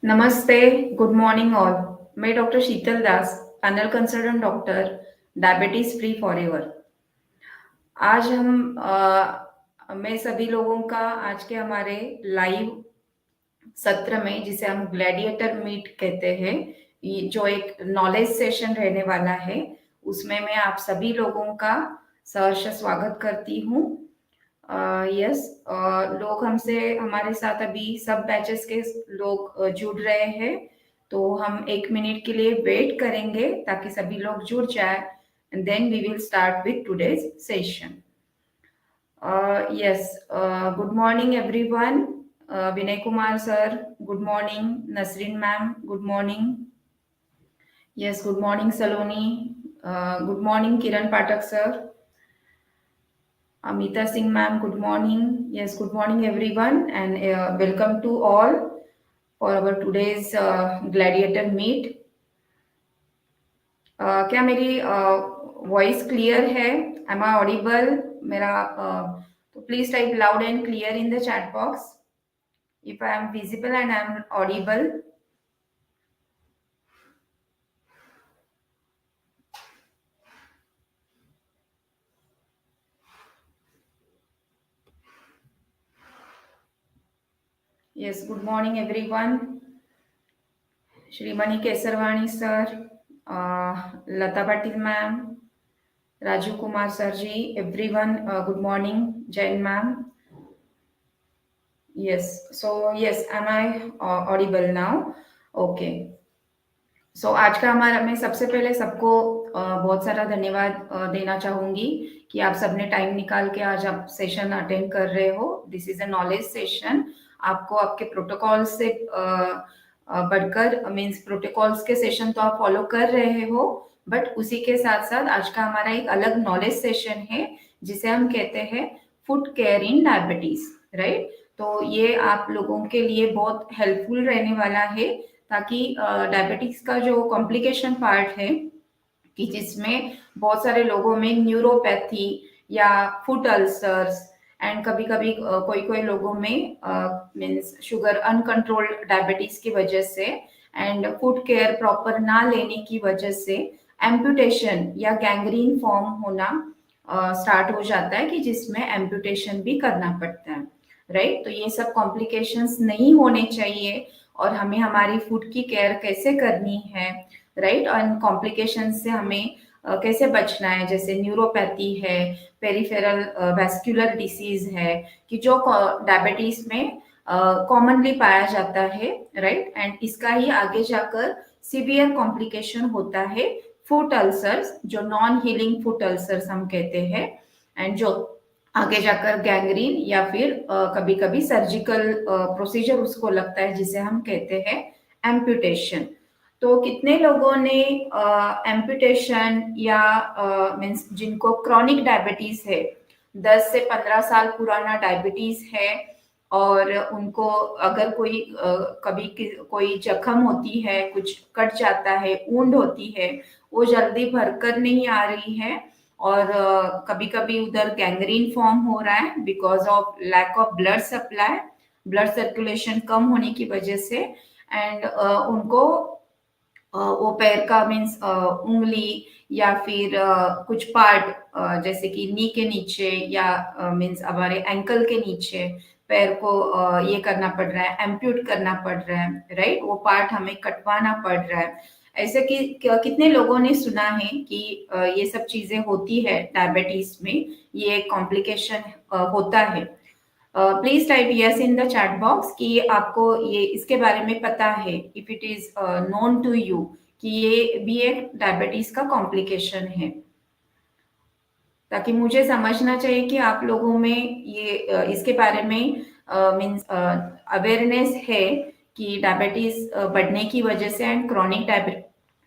नमस्ते, good morning all. मैं doctor Sheetal Das, panel consultant doctor, diabetes free forever. आज मैं सभी लोगों का आज के हमारे लाइव सत्र में, जिसे हम ग्लैडिएटर मीट कहते हैं, ये जो एक नॉलेज सेशन रहने वाला है, उसमें मैं आप सभी लोगों का सहर्ष स्वागत करती हूँ। यस, लोग हमसे हमारे साथ अभी सब बैचेस के लोग जुड़ रहे हैं, तो हम 1 मिनट के लिए वेट करेंगे ताकि सभी लोग जुड़ जाए, and then we will start with today's session. Yes, good morning everyone. Vinay Kumar sir, good morning. Nasreen ma'am, good morning. Yes, good morning Saloni. Good morning Kiran Pathak sir. Amita Singh ma'am, good morning. Yes, good morning everyone, and welcome to all for our today's gladiator meet. क्या मेरी voice clear है? Am I audible? मेरा तो please type loud and clear in the chat box if I am visible and I am audible. Yes, good morning everyone. Shrimani Kesarwani sir, Lata Patil ma'am, Raju Kumar sir ji, everyone, good morning. Jain ma'am. Yes, so yes, am I audible now? Okay. सो आज का हमारा, मैं सबसे पहले सबको बहुत सारा धन्यवाद देना चाहूंगी कि आप सबने टाइम निकाल के आज आप सेशन अटेंड कर रहे हो. This is a knowledge session. आपको आपके प्रोटोकॉल से बढ़कर, मीन्स प्रोटोकॉल्स के सेशन तो आप फॉलो कर रहे हो, बट उसी के साथ साथ आज का हमारा एक अलग नॉलेज सेशन है जिसे हम कहते हैं फूड केयर इन डायबिटीज, राइट. तो ये आप लोगों के लिए बहुत हेल्पफुल रहने वाला है, ताकि डायबिटीज का जो कॉम्प्लिकेशन पार्ट है, कि जिसमें बहुत सारे लोगों में न्यूरोपैथी या फूड अल्सर्स, एंड कभी कभी कोई कोई लोगों में मीन्स शुगर अनकंट्रोल्ड डायबिटीज की वजह से एंड फूड केयर प्रॉपर ना लेने की वजह से एम्पुटेशन या गैंग्रीन फॉर्म होना स्टार्ट हो जाता है, कि जिसमें एम्पुटेशन भी करना पड़ता है, राइट. तो ये सब कॉम्प्लिकेशंस नहीं होने चाहिए, और हमें हमारी फूड की केयर कैसे करनी है, राइट. और इन कॉम्प्लिकेशन से हमें कैसे बचना है, जैसे न्यूरोपैथी है, पेरिफेरल वैस्कुलर डिसीज है, कि जो डायबिटीज में कॉमनली पाया जाता है, राइट. एंड इसका ही आगे जाकर सीवियर कॉम्प्लिकेशन होता है फूड अल्सर्स, जो नॉन हीलिंग फूड अल्सर्स हम कहते हैं, एंड जो आगे जाकर गैंग्रीन या फिर कभी कभी सर्जिकल प्रोसीजर उसको लगता है, जिसे हम कहते हैं एम्पुटेशन. तो कितने लोगों ने एम्पुटेशन या मीन्स जिनको क्रॉनिक डायबिटीज है, 10 से 15 साल पुराना डायबिटीज है, और उनको अगर कोई कभी कोई जख्म होती है, कुछ कट जाता है, वुंड होती है, वो जल्दी भरकर नहीं आ रही है, और कभी कभी उधर गैंग्रीन फॉर्म हो रहा है because of lack of blood supply, blood circulation कम होने की वजह से, एंड उनको वो पैर का मीन्स उंगली या फिर कुछ पार्ट जैसे कि नी के नीचे या मीन्स हमारे एंकल के नीचे पैर को ये करना पड़ रहा है, एम्प्यूट करना पड़ रहा है, राइट. वो पार्ट हमें कटवाना पड़ रहा है. ऐसे कि कितने लोगों ने सुना है कि ये सब चीजें होती है डायबिटीज में, ये कॉम्प्लिकेशन होता है. Please type yes in the chat box कि आपको ये इसके बारे में पता है, if it is known to you, कि ये भी एक डायबिटीज का कॉम्प्लिकेशन है, ताकि मुझे समझना चाहिए कि आप लोगों में ये इसके बारे में मीन्स अवेयरनेस है कि डायबिटीज बढ़ने की वजह से एंड क्रॉनिक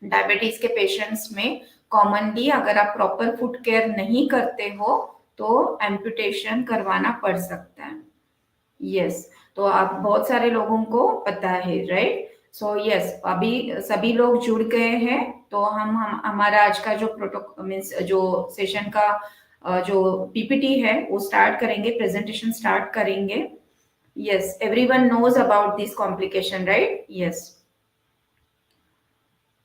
डायबिटीज के पेशेंट्स में कॉमनली अगर आप प्रॉपर फूड केयर नहीं करते हो तो एम्पुटेशन करवाना पड़ सकता है. यस, तो आप बहुत सारे लोगों को पता है, राइट. सो यस, अभी सभी लोग जुड़ गए हैं, तो हम हमारा आज का जो प्रोटोकॉल मीन्स जो सेशन का जो पीपीटी है वो स्टार्ट करेंगे, प्रेजेंटेशन स्टार्ट करेंगे. Yes, everyone knows about this complication, right? Yes.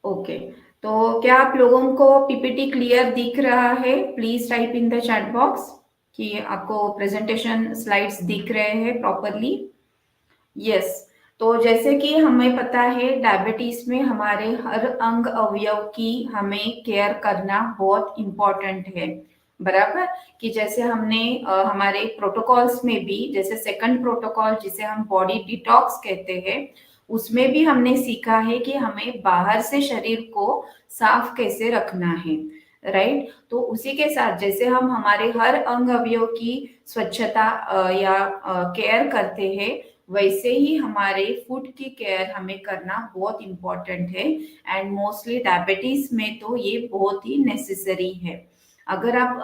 Okay, तो क्या आप लोगों को पीपीटी क्लियर दिख रहा है? Please type in the chat box कि आपको प्रेजेंटेशन स्लाइड्स दिख रहे हैं प्रॉपरली। यस, तो जैसे कि हमें पता है डायबिटीज में हमारे हर अंग अवयव की हमें केयर करना बहुत इम्पोर्टेंट है, बराबर। कि जैसे हमने हमारे प्रोटोकॉल्स में भी, जैसे सेकंड प्रोटोकॉल जिसे हम बॉडी डिटॉक्स कहते हैं, उसमें भी हमने सीखा है कि हमें बाहर से शरीर को साफ कैसे रखना है, राइट। तो उसी के साथ जैसे हम हमारे हर अंग अवयव की स्वच्छता या केयर करते हैं, वैसे ही हमारे फूड की केयर हमें करना बहुत इम्पोर्टेंट है। एंड मोस्टली डायबिटीज में तो ये बहुत ही नेसेसरी है। अगर आप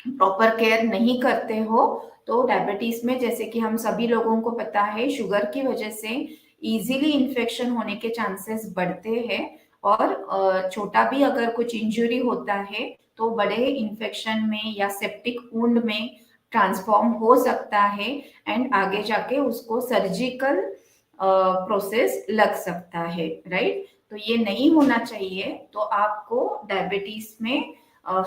प्रॉपर केयर नहीं करते हो तो डायबिटीज में, जैसे कि हम सभी लोगों को पता है, शुगर की वजह से इजीली इन्फेक्शन होने के चांसेस बढ़ते हैं। और छोटा भी अगर कुछ इंजुरी होता है तो बड़े इन्फेक्शन में या सेप्टिक वुंड में ट्रांसफॉर्म हो सकता है। एंड आगे जाके उसको सर्जिकल प्रोसेस लग सकता है, राइट। तो ये नहीं होना चाहिए। तो आपको डायबिटीज में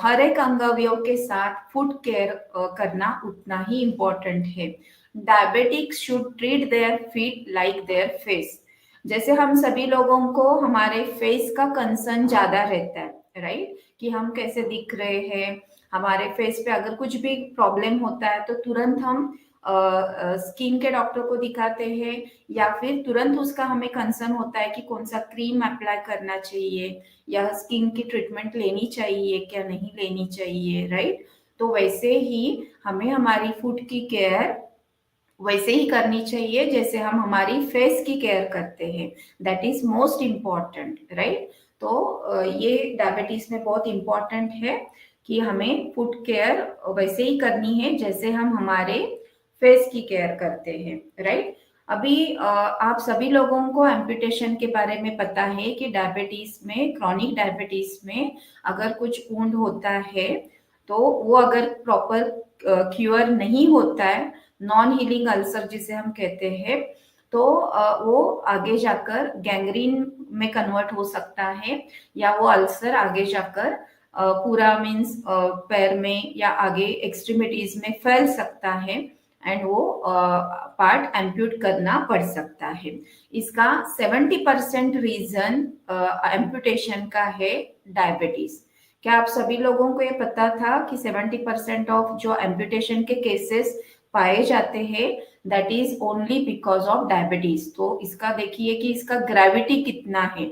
हर एक अंग अवयव के साथ फूड केयर करना उतना ही इम्पोर्टेंट है। Diabetics should treat their feet like their face. जैसे हम सभी लोगों को हमारे फेस का कंसर्न ज्यादा रहता है, राइट। कि हम कैसे दिख रहे हैं, हमारे फेस पे अगर कुछ भी प्रॉब्लम होता है तो तुरंत हम स्किन के डॉक्टर को दिखाते हैं, या फिर तुरंत उसका हमें कंसर्न होता है कि कौन सा क्रीम अप्लाई करना चाहिए, या स्किन की ट्रीटमेंट लेनी चाहिए क्या नहीं लेनी चाहिए, राइट। तो वैसे ही हमें हमारी फूड की केयर वैसे ही करनी चाहिए जैसे हम हमारी फेस की केयर करते हैं। That is most important, right. तो ये डायबिटीज में बहुत इम्पॉर्टेंट है कि हमें फूड केयर वैसे ही करनी है जैसे हम हमारे फेस की केयर करते हैं, राइट। अभी आप सभी लोगों को एम्पुटेशन के बारे में पता है कि डायबिटीज में, क्रॉनिक डायबिटीज में अगर कुछ वुंड होता है तो वो अगर प्रॉपर क्योर नहीं होता है, नॉन हीलिंग अल्सर जिसे हम कहते हैं, तो वो आगे जाकर गैंग्रीन में कन्वर्ट हो सकता है, या वो अल्सर आगे जाकर पूरा मीन्स पैर में या आगे एक्सट्रीमिटीज में फैल सकता है। एंड वो पार्ट एम्प्यूट करना पड़ सकता है। इसका 70% रीजन एम्पुटेशन का है डायबिटीज। क्या आप सभी लोगों को ये पता था कि 70% ऑफ जो एम्पुटेशन के केसेस पाए जाते हैं that is only because of diabetes? तो इसका देखिए कि इसका ग्रेविटी कितना है,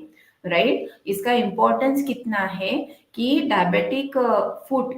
राइट। इसका इंपॉर्टेंस कितना है कि डायबिटिक फूड,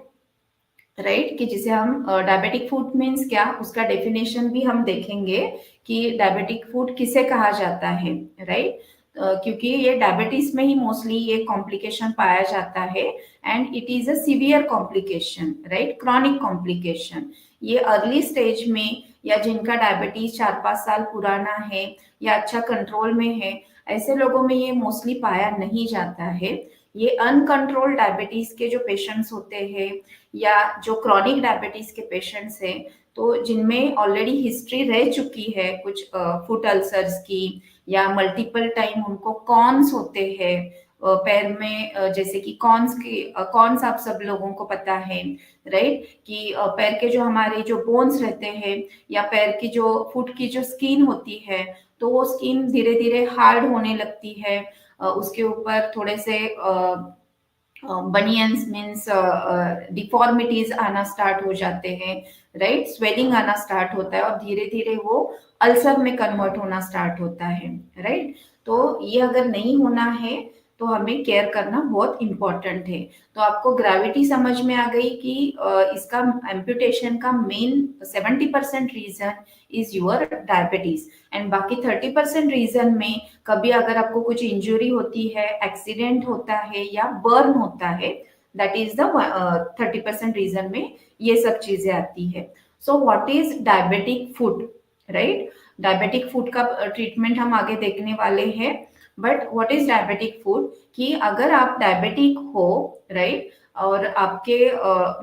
राइट, कि जिसे हम डायबिटिक फूड मीन्स क्या, उसका डेफिनेशन भी हम देखेंगे कि डायबिटिक फूड किसे कहा जाता है, राइट। क्योंकि ये डायबिटीज में ही मोस्टली ये कॉम्प्लिकेशन पाया जाता है। And it is a severe complication, right, chronic complication. ये अर्ली स्टेज में या जिनका डायबिटीज 4-5 साल पुराना है या अच्छा कंट्रोल में है, ऐसे लोगों में ये मोस्टली पाया नहीं जाता है। ये अनकंट्रोल्ड डायबिटीज के जो पेशेंट्स होते हैं या जो क्रॉनिक डायबिटीज के पेशेंट्स हैं, तो जिनमें ऑलरेडी हिस्ट्री रह चुकी है कुछ फुट अल्सर्स की, या मल्टीपल टाइम उनको कॉन्स होते हैं पैर में, जैसे कि कॉन्स की कॉन्स आप सब लोगों को पता है, राइट। कि पैर के जो हमारे जो बोन्स रहते हैं या पैर की जो फुट की जो स्किन होती है, तो वो स्किन धीरे धीरे हार्ड होने लगती है। उसके ऊपर थोड़े से बनियंस मीन्स डिफॉर्मिटीज आना स्टार्ट हो जाते हैं, राइट। स्वेलिंग आना स्टार्ट होता है और धीरे धीरे वो अल्सर में कन्वर्ट होना स्टार्ट होता है, राइट। तो ये अगर नहीं होना है तो हमें केयर करना बहुत इंपॉर्टेंट है। तो आपको ग्रेविटी समझ में आ गई कि इसका एम्पुटेशन का main 70% reason is your diabetes. And बाकी 30% रीजन में कभी अगर आपको कुछ इंजुरी होती है, एक्सीडेंट होता है या बर्न होता है, दैट इज द 30% रीजन में ये सब चीजें आती है। So what is diabetic food, right. Diabetic food का ट्रीटमेंट हम आगे देखने वाले हैं। But what is diabetic food, कि अगर आप डायबिटिक हो, राइट, और आपके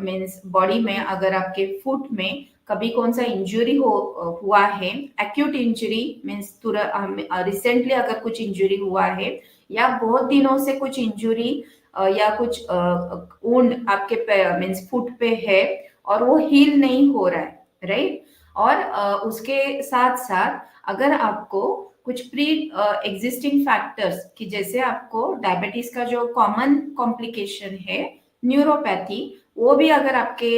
मीन्स बॉडी में अगर आपके फुट में कभी कौन सा इंजुरी हुआ है, एक्यूट इंजरी मीन्स तुरंत रिसेंटली अगर कुछ इंजुरी हुआ है या बहुत दिनों से कुछ इंजुरी या कुछ वुंड आपके मीन्स फुट पे है और वो हील नहीं हो रहा है, राइट। और उसके साथ साथ अगर आपको कुछ प्री एग्जिस्टिंग फैक्टर्स कि जैसे आपको डायबिटीज का जो कॉमन कॉम्प्लिकेशन है न्यूरोपैथी, वो भी अगर आपके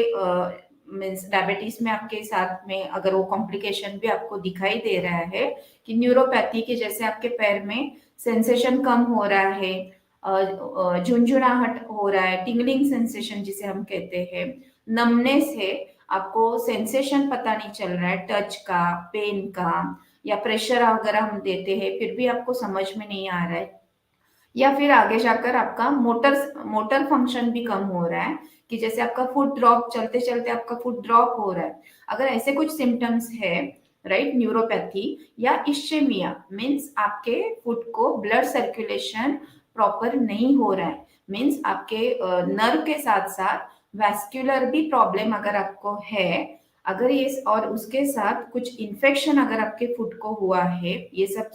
मीन्स डायबिटीज में आपके साथ में अगर वो कॉम्प्लिकेशन भी आपको दिखाई दे रहा है कि न्यूरोपैथी के जैसे आपके पैर में सेंसेशन कम हो रहा है, झुंझुनाहट हो रहा है, टिंगलिंग सेंसेशन जिसे हम कहते हैं, नमनेस है, आपको सेंसेशन पता नहीं चल रहा है टच का, पेन का, या प्रेशर अगर हम देते हैं फिर भी आपको समझ में नहीं आ रहा है, या फिर आगे जाकर आपका मोटर मोटर फंक्शन भी कम हो रहा है कि जैसे आपका फुट ड्रॉप, चलते चलते आपका फुट ड्रॉप हो रहा है, अगर ऐसे कुछ सिम्टम्स है, राइट, न्यूरोपैथी या इश्चेमिया मीन्स आपके फुट को ब्लड सर्कुलेशन प्रॉपर नहीं हो रहा है, मीन्स आपके नर्व के साथ साथ वैस्कुलर भी प्रॉब्लम अगर आपको है, अगर ये और उसके साथ कुछ इन्फेक्शन अगर आपके फुट को हुआ है, ये सब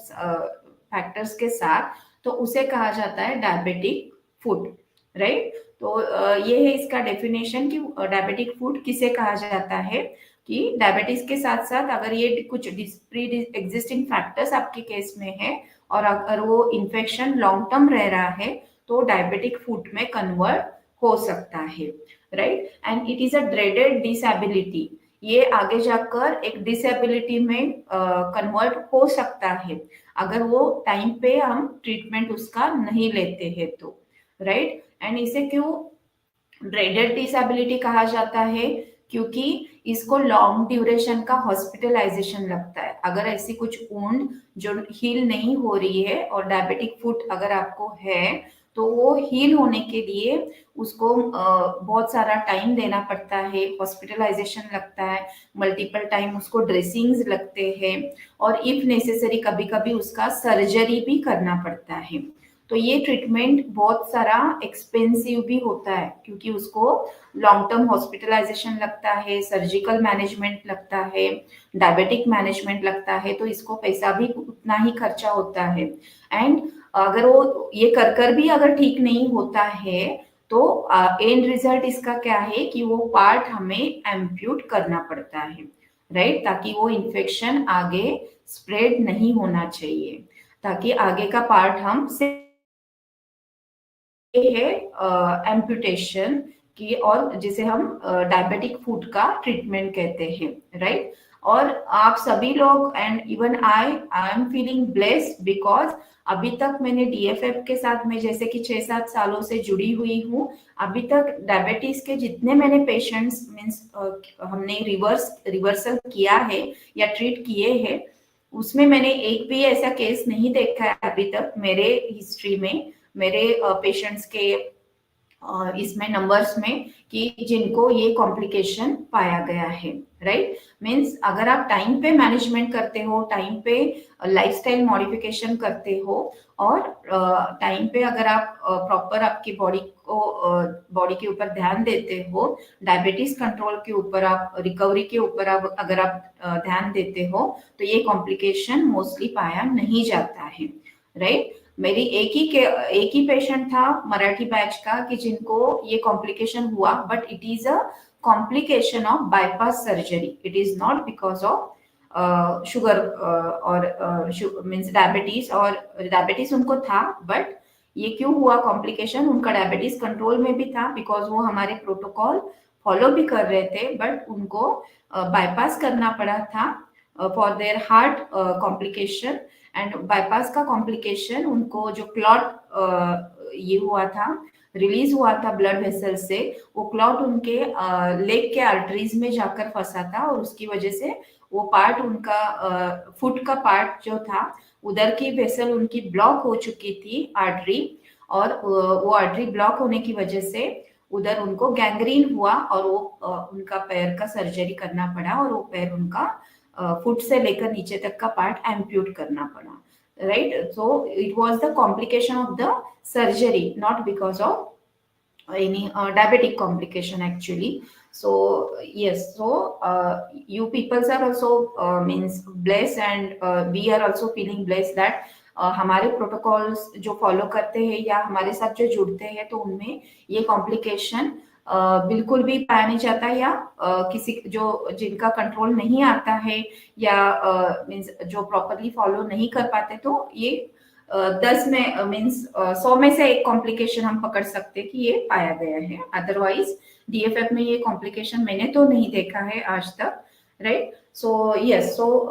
फैक्टर्स के साथ, तो उसे कहा जाता है डायबिटिक फुट, राइट। तो ये है इसका डेफिनेशन कि डायबिटिक फुट किसे कहा जाता है कि डायबिटीज के साथ साथ अगर ये कुछ प्री एग्जिस्टिंग फैक्टर्स आपके केस में है और अगर वो इन्फेक्शन लॉन्ग टर्म रह रहा है तो डायबिटिक फुट में कन्वर्ट हो सकता है, right. And it is a dreaded disability, ये आगे जाकर एक डिसेबिलिटी में कन्वर्ट हो सकता है अगर वो टाइम पे हम ट्रीटमेंट उसका नहीं लेते हैं तो, राइट। एंड इसे क्यों ड्रेडेड डिसेबिलिटी कहा जाता है, क्योंकि इसको लॉन्ग ड्यूरेशन का हॉस्पिटलाइजेशन लगता है अगर ऐसी कुछ वुंड जो हील नहीं हो रही है और डायबिटिक फुट अगर आपको है तो वो हील होने के लिए उसको बहुत सारा टाइम देना पड़ता है, हॉस्पिटलाइजेशन लगता है, मल्टीपल टाइम उसको ड्रेसिंग्स लगते हैं और इफ नेसेसरी कभी कभी उसका सर्जरी भी करना पड़ता है। तो ये ट्रीटमेंट बहुत सारा एक्सपेंसिव भी होता है क्योंकि उसको लॉन्ग टर्म हॉस्पिटलाइजेशन लगता है, सर्जिकल मैनेजमेंट लगता है, डायबिटिक मैनेजमेंट लगता है, तो इसको पैसा भी उतना ही खर्चा होता है। एंड अगर वो ये कर भी अगर ठीक नहीं होता है तो एंड रिजल्ट इसका क्या है कि वो पार्ट हमें एम्प्यूट करना पड़ता है, राइट, ताकि वो इन्फेक्शन आगे स्प्रेड नहीं होना चाहिए, ताकि आगे का पार्ट हम है एम्पुटेशन की, और जिसे हम डायबिटिक फुट का ट्रीटमेंट कहते हैं, राइट। और आप सभी लोग and even I am feeling blessed because अभी तक मैंने डीएफएफ के साथ में जैसे कि 6-7 सालों से जुड़ी हुई हूँ, अभी तक डायबिटीज के जितने मैंने पेशेंट्स मीन्स हमने रिवर्सल किया है या ट्रीट किए हैं उसमें मैंने एक भी ऐसा केस नहीं देखा है अभी तक मेरे हिस्ट्री में, मेरे पेशेंट्स के इसमें नंबर्स में कि जिनको ये कॉम्प्लिकेशन पाया गया है, राइट। मीन्स अगर आप टाइम पे मैनेजमेंट करते हो, टाइम पे लाइफस्टाइल मॉडिफिकेशन करते हो और टाइम पे अगर आप प्रॉपर आपकी बॉडी के ऊपर ध्यान देते हो, डायबिटीज कंट्रोल के ऊपर, आप रिकवरी के ऊपर अगर आप ध्यान देते हो तो ये कॉम्प्लिकेशन मोस्टली पाया नहीं जाता है, राइट। मेरी एक ही पेशेंट था मराठी बैच का कि जिनको ये कॉम्प्लिकेशन हुआ, but it is a complication of bypass surgery, it is not because of sugar और मीन्स डायबिटीज, और डायबिटीज उनको था बट ये क्यों हुआ कॉम्प्लिकेशन, उनका डायबिटीज कंट्रोल में भी था बिकॉज वो हमारे प्रोटोकॉल फॉलो भी कर रहे थे, बट उनको बाईपास करना पड़ा था for their heart complication. And bypass का कॉम्प्लिकेशन उनको जो क्लॉट ये हुआ था, रिलीज हुआ था ब्लड वेसल से, वो क्लॉट उनके लेग के आर्टरीज में जाकर फंसा था और उसकी वजह से वो पार्ट उनका फुट का पार्ट जो था उधर की वेसल उनकी ब्लॉक हो चुकी थी आर्टरी, और वो आर्टरी ब्लॉक होने की वजह से उधर उनको गैंग्रीन हुआ और वो उनका पैर का सर्जरी करना पड़ा और वो पैर उनका फुट से लेकर नीचे तक का पार्ट एम्प्यूट करना पड़ा, right. So it was the complication of the surgery, not because of any diabetic complication actually. So yes, so you peoples are also means blessed, and we are also feeling blessed that हमारे protocols जो follow करते हैं या हमारे साथ जो जुड़ते हैं तो उनमें ये कॉम्प्लिकेशन बिल्कुल भी पाया नहीं जाता, या किसी जो जिनका कंट्रोल नहीं आता है या मीन्स जो प्रॉपरली फॉलो नहीं कर पाते, तो ये 10 में मीन्स 100 में से एक कॉम्प्लिकेशन हम पकड़ सकते कि ये पाया गया है। अदरवाइज डीएफएफ में ये कॉम्प्लिकेशन मैंने तो नहीं देखा है आज तक, राइट। सो यस, सो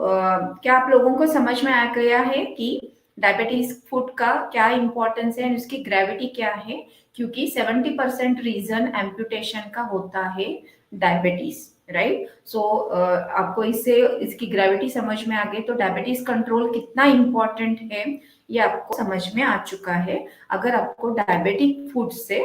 क्या आप लोगों को समझ में आ गया है कि डायबिटीज फूड का क्या इंपॉर्टेंस है और उसकी ग्रेविटी क्या है? क्योंकि 70% रीजन एम्पुटेशन का होता है डायबिटीज, राइट। सो आपको इससे इसकी ग्रेविटी समझ में आ गई, तो डायबिटीज कंट्रोल कितना इंपॉर्टेंट है ये आपको समझ में आ चुका है अगर आपको डायबिटिक फूड से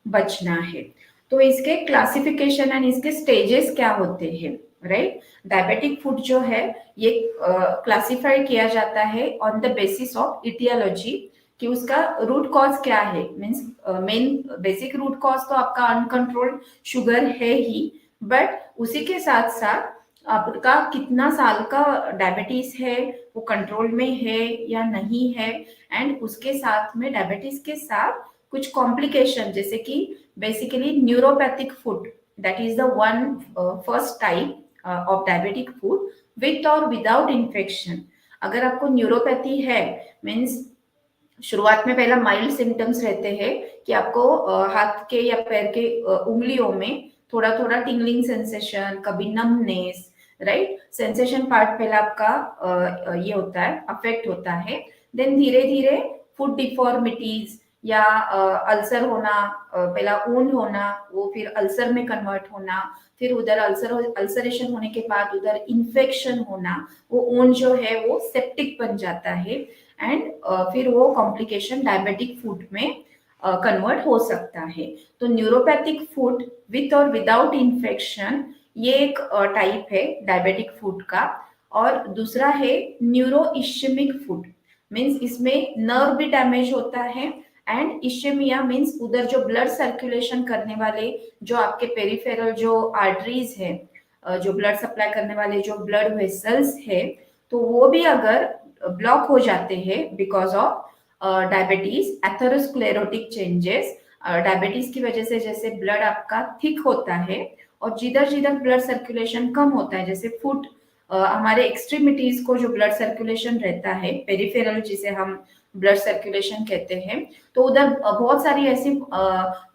बचना है। तो इसके क्लासिफिकेशन एंड इसके स्टेजेस क्या होते हैं, राइट। डायबिटिक फूड जो है ये क्लासिफाई किया जाता है on the basis of etiology, कि उसका रूट कॉज क्या है। Means main basic root cause तो आपका अनकंट्रोल्ड शुगर है ही, बट उसी के साथ साथ आपका कितना साल का डायबिटीज है, वो कंट्रोल में है या नहीं है, एंड उसके साथ में डायबिटीज के साथ कुछ कॉम्प्लिकेशन, जैसे कि basically neuropathic food, that is the one first type of diabetic food with और विदाउट इन्फेक्शन। अगर आपको न्यूरोपैथी है, मीन्स शुरुआत में पहला माइल्ड सिम्टम्स रहते हैं कि आपको हाथ के या पैर के उंगलियों में थोड़ा थोड़ा टिंगलिंग सेंसेशन, कभी नमनेस, राइट। सेंसेशन पार्ट पहला आपका ये होता है, अफेक्ट होता है। देन धीरे धीरे फूड डिफॉर्मिटीज या अल्सर होना, पहला ऊन होना, वो फिर अल्सर में कन्वर्ट होना, फिर उधर अल्सरेशन होने के बाद उधर इन्फेक्शन होना, वो ऊन जो है वो सेप्टिक बन जाता है, एंड फिर वो कॉम्प्लिकेशन डायबिटिक फूड में कन्वर्ट हो सकता है। तो न्यूरोपैथिक फूड विथ और विदाउट इन्फेक्शन ये एक टाइप है डायबिटिक फूड का। और दूसरा है न्यूरो इश्यमिक फूड, मीन्स इसमें नर्व भी डैमेज होता है, एंड इश्यमिया मीन्स उधर जो ब्लड सर्कुलेशन करने वाले जो आपके पेरिफेरल जो आर्टरीज है, जो ब्लड सप्लाई करने वाले जो ब्लड वेसल्स है, तो वो भी अगर ब्लॉक हो जाते हैं because of diabetes atherosclerotic changes, diabetes की वजह से जैसे ब्लड आपका थिक होता है और जिधर जिधर ब्लड सर्कुलेशन कम होता है, जैसे फुट हमारे एक्सट्रीमिटीज को जो ब्लड सर्कुलेशन रहता है, पेरिफेरल जिसे हम ब्लड सर्कुलेशन कहते हैं, तो उधर बहुत सारी ऐसी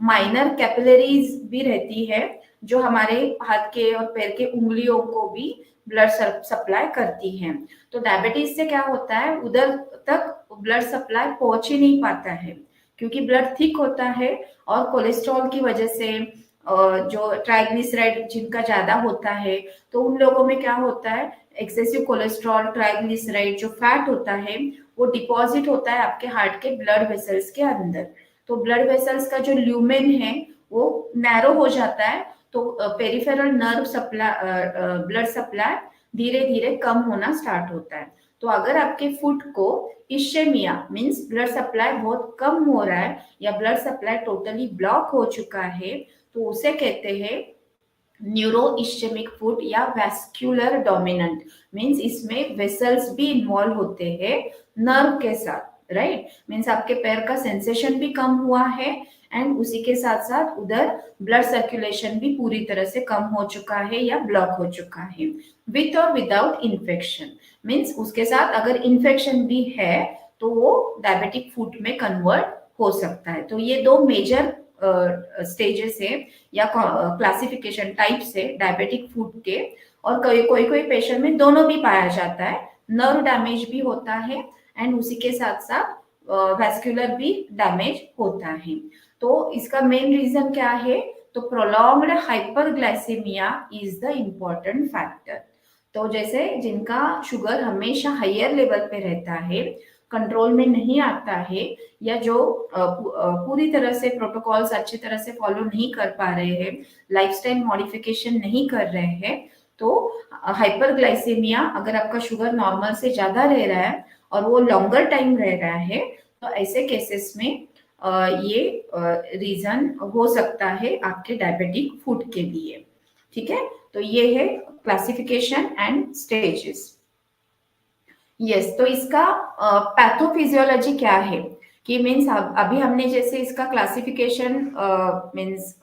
माइनर कैपिलरीज भी रहती है जो हमारे हाथ के और पैर के उंगलियों को भी ब्लड सप्लाई करती हैं। तो डायबिटीज से क्या होता है, उधर तक ब्लड सप्लाई पहुंच ही नहीं पाता है क्योंकि ब्लड थिक होता है, और कोलेस्ट्रॉल की वजह से जो ट्राइग्लिसराइड जिनका ज्यादा होता है, तो उन लोगों में क्या होता है, एक्सेसिव कोलेस्ट्रॉल ट्राइग्लिसराइड जो फैट होता है वो डिपॉजिट होता है आपके हार्ट के ब्लड वेसल्स के अंदर। तो ब्लड वेसल्स का जो ल्यूमेन है वो नैरो हो जाता है, तो peripheral nerve supply blood supply धीरे धीरे कम होना स्टार्ट होता है। तो अगर आपके फुट को इश्यमिया मीन्स ब्लड सप्लाई बहुत कम हो रहा है या ब्लड सप्लाई टोटली ब्लॉक हो चुका है, तो उसे कहते हैं न्यूरो इश्यमिक फुट या वैस्कुलर डोमिनेंट, मीन्स इसमें वेसल्स भी इन्वॉल्व होते हैं नर्व के साथ, राइट। मीन्स आपके पैर का सेंसेशन भी कम हुआ है, एंड उसी के साथ साथ उधर ब्लड सर्कुलेशन भी पूरी तरह से कम हो चुका है या ब्लॉक हो चुका है, विथ और विदाउट इन्फेक्शन। मीन्स उसके साथ अगर इन्फेक्शन भी है तो वो डायबिटिक फुट में कन्वर्ट हो सकता है। तो ये दो मेजर स्टेजेस है या क्लासिफिकेशन टाइप्स है डायबिटिक फूड के। और कोई कोई पेशेंट में दोनों भी पाया जाता है, नर्व डैमेज भी होता है एंड उसी के साथ साथ वैस्कुलर भी डैमेज होता है। तो इसका मेन रीजन क्या है, तो prolonged hyperglycaemia is the important factor. तो जैसे जिनका शुगर हमेशा हायर लेवल पे रहता है, कंट्रोल में नहीं आता है, या जो पूरी तरह से प्रोटोकॉल्स अच्छी तरह से फॉलो नहीं कर पा रहे हैं, लाइफस्टाइल मॉडिफिकेशन नहीं कर रहे हैं, तो हाइपरग्लाइसेमिया अगर आपका शुगर नॉर्मल से ज्यादा रह रहा है और वो लॉन्गर टाइम रह रहा है, तो ऐसे केसेस में ये रीजन हो सकता है आपके डायबिटिक फूड के लिए। ठीक है, तो ये है क्लासिफिकेशन एंड स्टेजेस। यस, तो इसका पैथोफिजियोलॉजी क्या है कि मीन्स अभी हमने जैसे इसका क्लासिफिकेशन मीन्स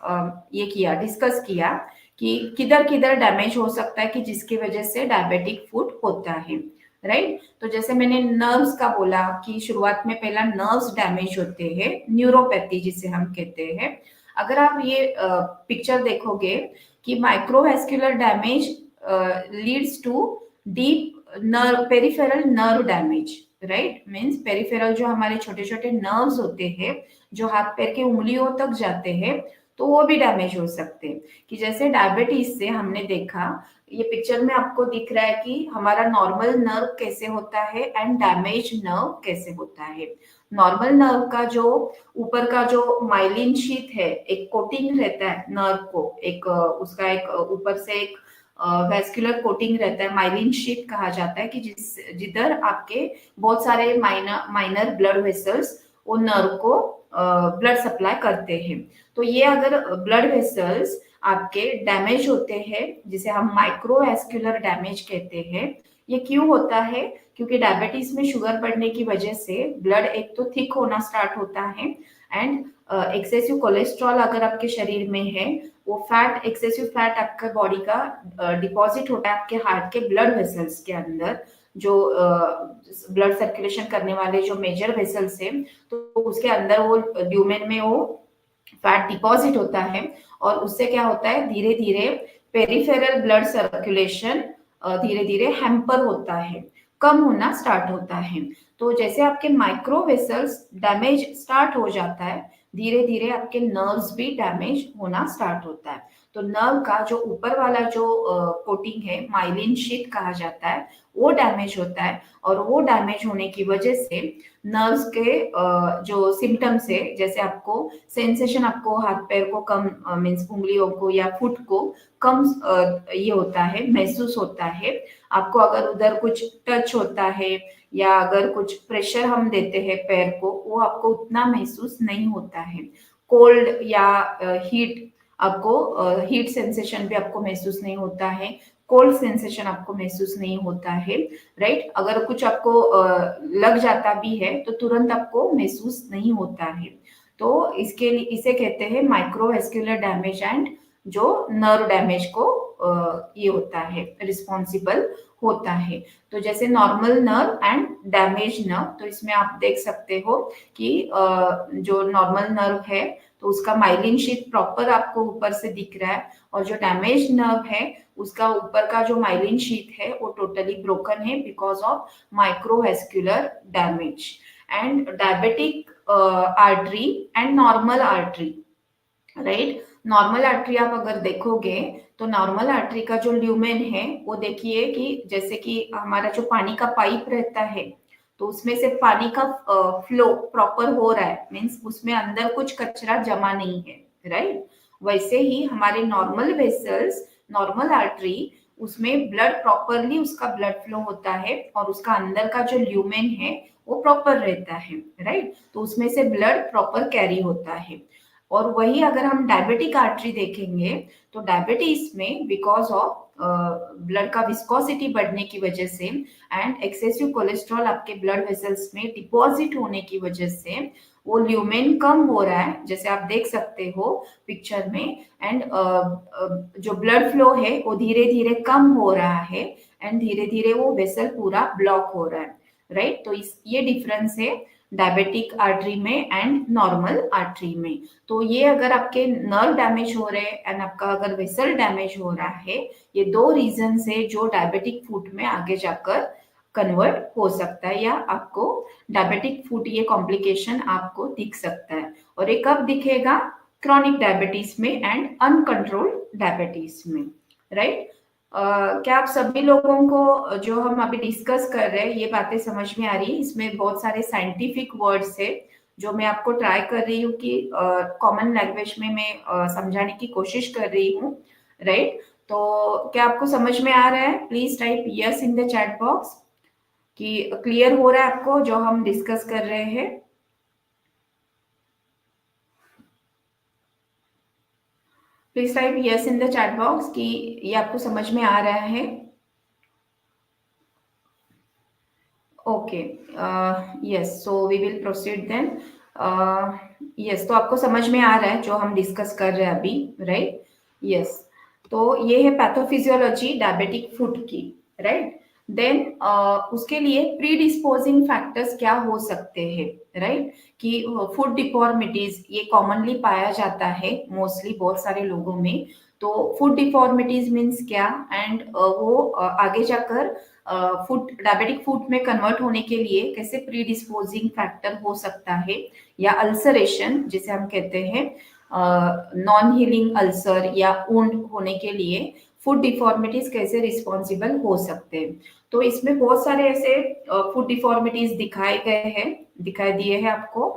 ये किया, डिस्कस किया कि किधर किधर डैमेज हो सकता है कि जिसकी वजह से डायबिटिक फूड होता है, राइट। तो जैसे मैंने नर्व्स का बोला कि शुरुआत में पहला नर्व्स डैमेज होते हैं, न्यूरोपैथी जिसे हम कहते हैं। अगर आप ये पिक्चर देखोगे कि microvascular damage leads to deep nerve, peripheral nerve damage, right. Means peripheral जो हमारे छोटे छोटे नर्व्स होते हैं जो हाथ पैर के उंगलियों तक जाते हैं, तो वो भी डैमेज हो सकते हैं। कि जैसे डायबिटीज से हमने देखा, ये पिक्चर में आपको दिख रहा है कि हमारा नॉर्मल नर्व कैसे होता है एंड डैमेज नर्व कैसे होता है। नॉर्मल नर्व का जो ऊपर का जो माइलिन शीथ है, एक कोटिंग रहता है नर्व को, एक उसका एक ऊपर से एक वेस्कुलर कोटिंग रहता है, माइलिन शीट कहा जाता है, कि जिधर आपके बहुत सारे माइनर ब्लड वेसल्स वो नर्व को ब्लड सप्लाई करते हैं। तो ये अगर ब्लड वेसल्स आपके डैमेज होते हैं, जिसे हम माइक्रोवेस्कुलर डैमेज कहते हैं, ये क्यों होता है? क्योंकि डायबिटीज में शुगर बढ़ने की वजह से ब्लड एक तो थिक होना स्टार्ट होता है एंड एक्सेसिव कोलेस्ट्रॉल अगर आपके शरीर में है, वो फैट, एक्सेसिव फैट आपका बॉडी का डिपॉजिट होता है आपके हार्ट के ब्लड वेसल्स के अंदर, जो ब्लड सर्कुलेशन करने वाले जो मेजर वेसल्स है, तो उसके अंदर वो ल्यूमेन में वो फैट डिपॉजिट होता है। और उससे क्या होता है, धीरे धीरे पेरिफेरल ब्लड सर्कुलेशन धीरे धीरे हैम्पर होता है, कम होना स्टार्ट होता है। तो जैसे आपके माइक्रो वेसल्स डैमेज स्टार्ट हो जाता है, धीरे धीरे आपके नर्व्स भी डैमेज होना स्टार्ट होता है। तो नर्व का जो ऊपर वाला जो कोटिंग है, माइलिन शीट कहा जाता है, वो डैमेज होता है। और वो डैमेज होने की वजह से नर्व्स के जो सिम्टम्स है, जैसे आपको सेंसेशन, आपको हाथ पैर को कम मीन्स उंगलियों को या फुट को कम ये होता है, महसूस होता है। आपको अगर उधर कुछ टच होता है या अगर कुछ प्रेशर हम देते हैं पैर को, वो आपको उतना महसूस नहीं होता है। कोल्ड या हीट, आपको हीट सेंसेशन भी आपको महसूस नहीं होता है, कोल्ड सेंसेशन आपको महसूस नहीं होता है, राइट। अगर कुछ आपको लग जाता भी है तो तुरंत आपको महसूस नहीं होता है। तो इसके लिए इसे कहते हैं माइक्रोवेस्कुलर डैमेज एंड जो नर्व डैमेज को ये होता है, रिस्पॉन्सिबल होता है। तो जैसे normal nerve and damage nerve, तो इसमें आप देख सकते हो कि जो नॉर्मल नर्व है तो उसका माइलिन शीट प्रॉपर आपको ऊपर से दिख रहा है, और जो डैमेज नर्व है उसका ऊपर का जो माइलिन शीट है वो टोटली ब्रोकन है because of microvascular damage. And diabetic artery and normal artery, right. Normal artery आप अगर देखोगे तो नॉर्मल आर्टरी का जो ल्यूमेन है वो देखिए कि जैसे कि हमारा जो पानी का पाइप रहता है, तो उसमें से पानी का फ्लो प्रॉपर हो रहा है, मीन्स उसमें अंदर कुछ कचरा जमा नहीं है, राइट। वैसे ही हमारे नॉर्मल वेसल्स, नॉर्मल आर्टरी, उसमें ब्लड प्रॉपरली उसका ब्लड फ्लो होता है और उसका अंदर का जो ल्यूमेन है वो प्रॉपर रहता है, राइट। तो उसमें से ब्लड प्रॉपर कैरी होता है। और वही अगर हम डायबिटिक आर्टरी देखेंगे तो डायबिटीज में बिकॉज ऑफ ब्लड का विस्कोसिटी बढ़ने की वजह से एंड एक्सेसिव कोलेस्ट्रॉल आपके ब्लड वेसल्स में डिपॉजिट होने की वजह से वो ल्यूमेन कम हो रहा है, जैसे आप देख सकते हो पिक्चर में। एंड जो ब्लड फ्लो है वो धीरे धीरे कम हो रहा है एंड धीरे धीरे वो वेसल पूरा ब्लॉक हो रहा है, राइट। तो ये डिफरेंस है डायबिटिक आर्टरी में एंड नॉर्मल आर्टरी में। तो ये अगर आपके नर्व डैमेज हो रहे हैं एंड आपका अगर वेसल डैमेज हो रहा है, ये दो रीजन है जो डायबिटिक फूट में आगे जाकर कन्वर्ट हो सकता है, या आपको डायबिटिक फूट ये कॉम्प्लिकेशन आपको दिख सकता है। और ये कब दिखेगा? क्रॉनिक डायबिटीज में एंड अनकंट्रोल्ड डायबिटीज में, राइट। क्या आप सभी लोगों को जो हम अभी डिस्कस कर रहे हैं ये बातें समझ में आ रही है? इसमें बहुत सारे साइंटिफिक वर्ड्स है जो मैं आपको ट्राई कर रही हूँ कि कॉमन लैंग्वेज में मैं समझाने की कोशिश कर रही हूँ, राइट। तो क्या आपको समझ में आ रहा है? Please type yes in the chat box कि क्लियर हो रहा है आपको जो हम डिस्कस कर रहे हैं। Please type yes in the chat box कि ये आपको समझ में आ रहा है। Okay, yes, so we will proceed then. Yes, तो आपको समझ में आ रहा है जो हम डिस्कस कर रहे हैं अभी, राइट? यस, तो ये है पैथोफिजियोलॉजी डायबिटिक फूड की, राइट? देन उसके लिए प्री डिस्पोजिंग फैक्टर्स क्या हो सकते हैं, राइट? कि फूड डिफॉर्मिटीज ये कॉमनली पाया जाता है मोस्टली बहुत सारे लोगों में। तो फूड डिफॉर्मिटीज मीन्स क्या, एंड वो आगे जाकर फूड डायबिटिक फूड में कन्वर्ट होने के लिए कैसे प्री डिस्पोजिंग फैक्टर हो सकता है, या अल्सरेशन जिसे हम कहते हैं, नॉन हीलिंग अल्सर या वुंड होने के लिए फूड डिफॉर्मिटीज कैसे रिस्पॉन्सिबल हो सकते हैं। तो इसमें बहुत सारे ऐसे फूड डिफॉर्मिटीज दिखाए गए हैं, दिखाई दिए हैं आपको,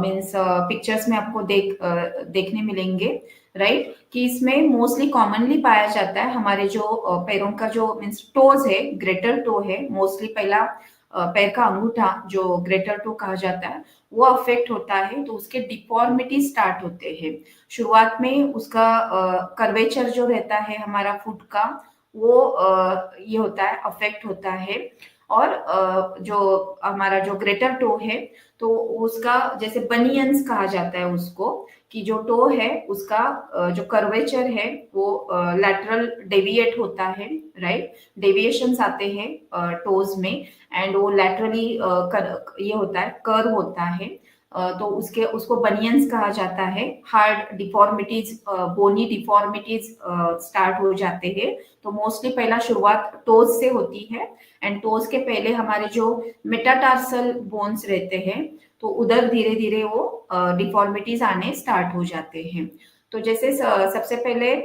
मीन्स पिक्चर्स में आपको देखने मिलेंगे, राइट? कि इसमें मोस्टली कॉमनली पाया जाता है हमारे जो पैरों का जो मीन्स टोज है, ग्रेटर टो है, मोस्टली पहला पैर का अंगूठा जो ग्रेटर टो कहा जाता है वो अफेक्ट होता है, तो उसके डिफॉर्मिटी स्टार्ट होते हैं। शुरुआत में उसका कर्वेचर जो रहता है हमारा फुट का, वो ये होता है, अफेक्ट होता है। और जो हमारा जो ग्रेटर टो है, तो उसका जैसे बनियंस कहा जाता है उसको, कि जो टो है उसका जो कर्वेचर है वो लैटरल डेविएट होता है, राइट? डेविएशंस आते हैं टोज में, एंड वो लैटरली ये होता है, कर्व होता है। तो उसके उसको बनियंस कहा जाता है। हार्ड डिफॉर्मिटीज, बोनी डिफॉर्मिटीज स्टार्ट हो जाते हैं। तो मोस्टली पहला शुरुआत टोज से होती है, एंड टोज के पहले हमारे जो मेटाटार्सल बोन्स रहते हैं, तो उधर धीरे धीरे वो डिफॉर्मिटीज आने स्टार्ट हो जाते हैं। तो जैसे सबसे पहले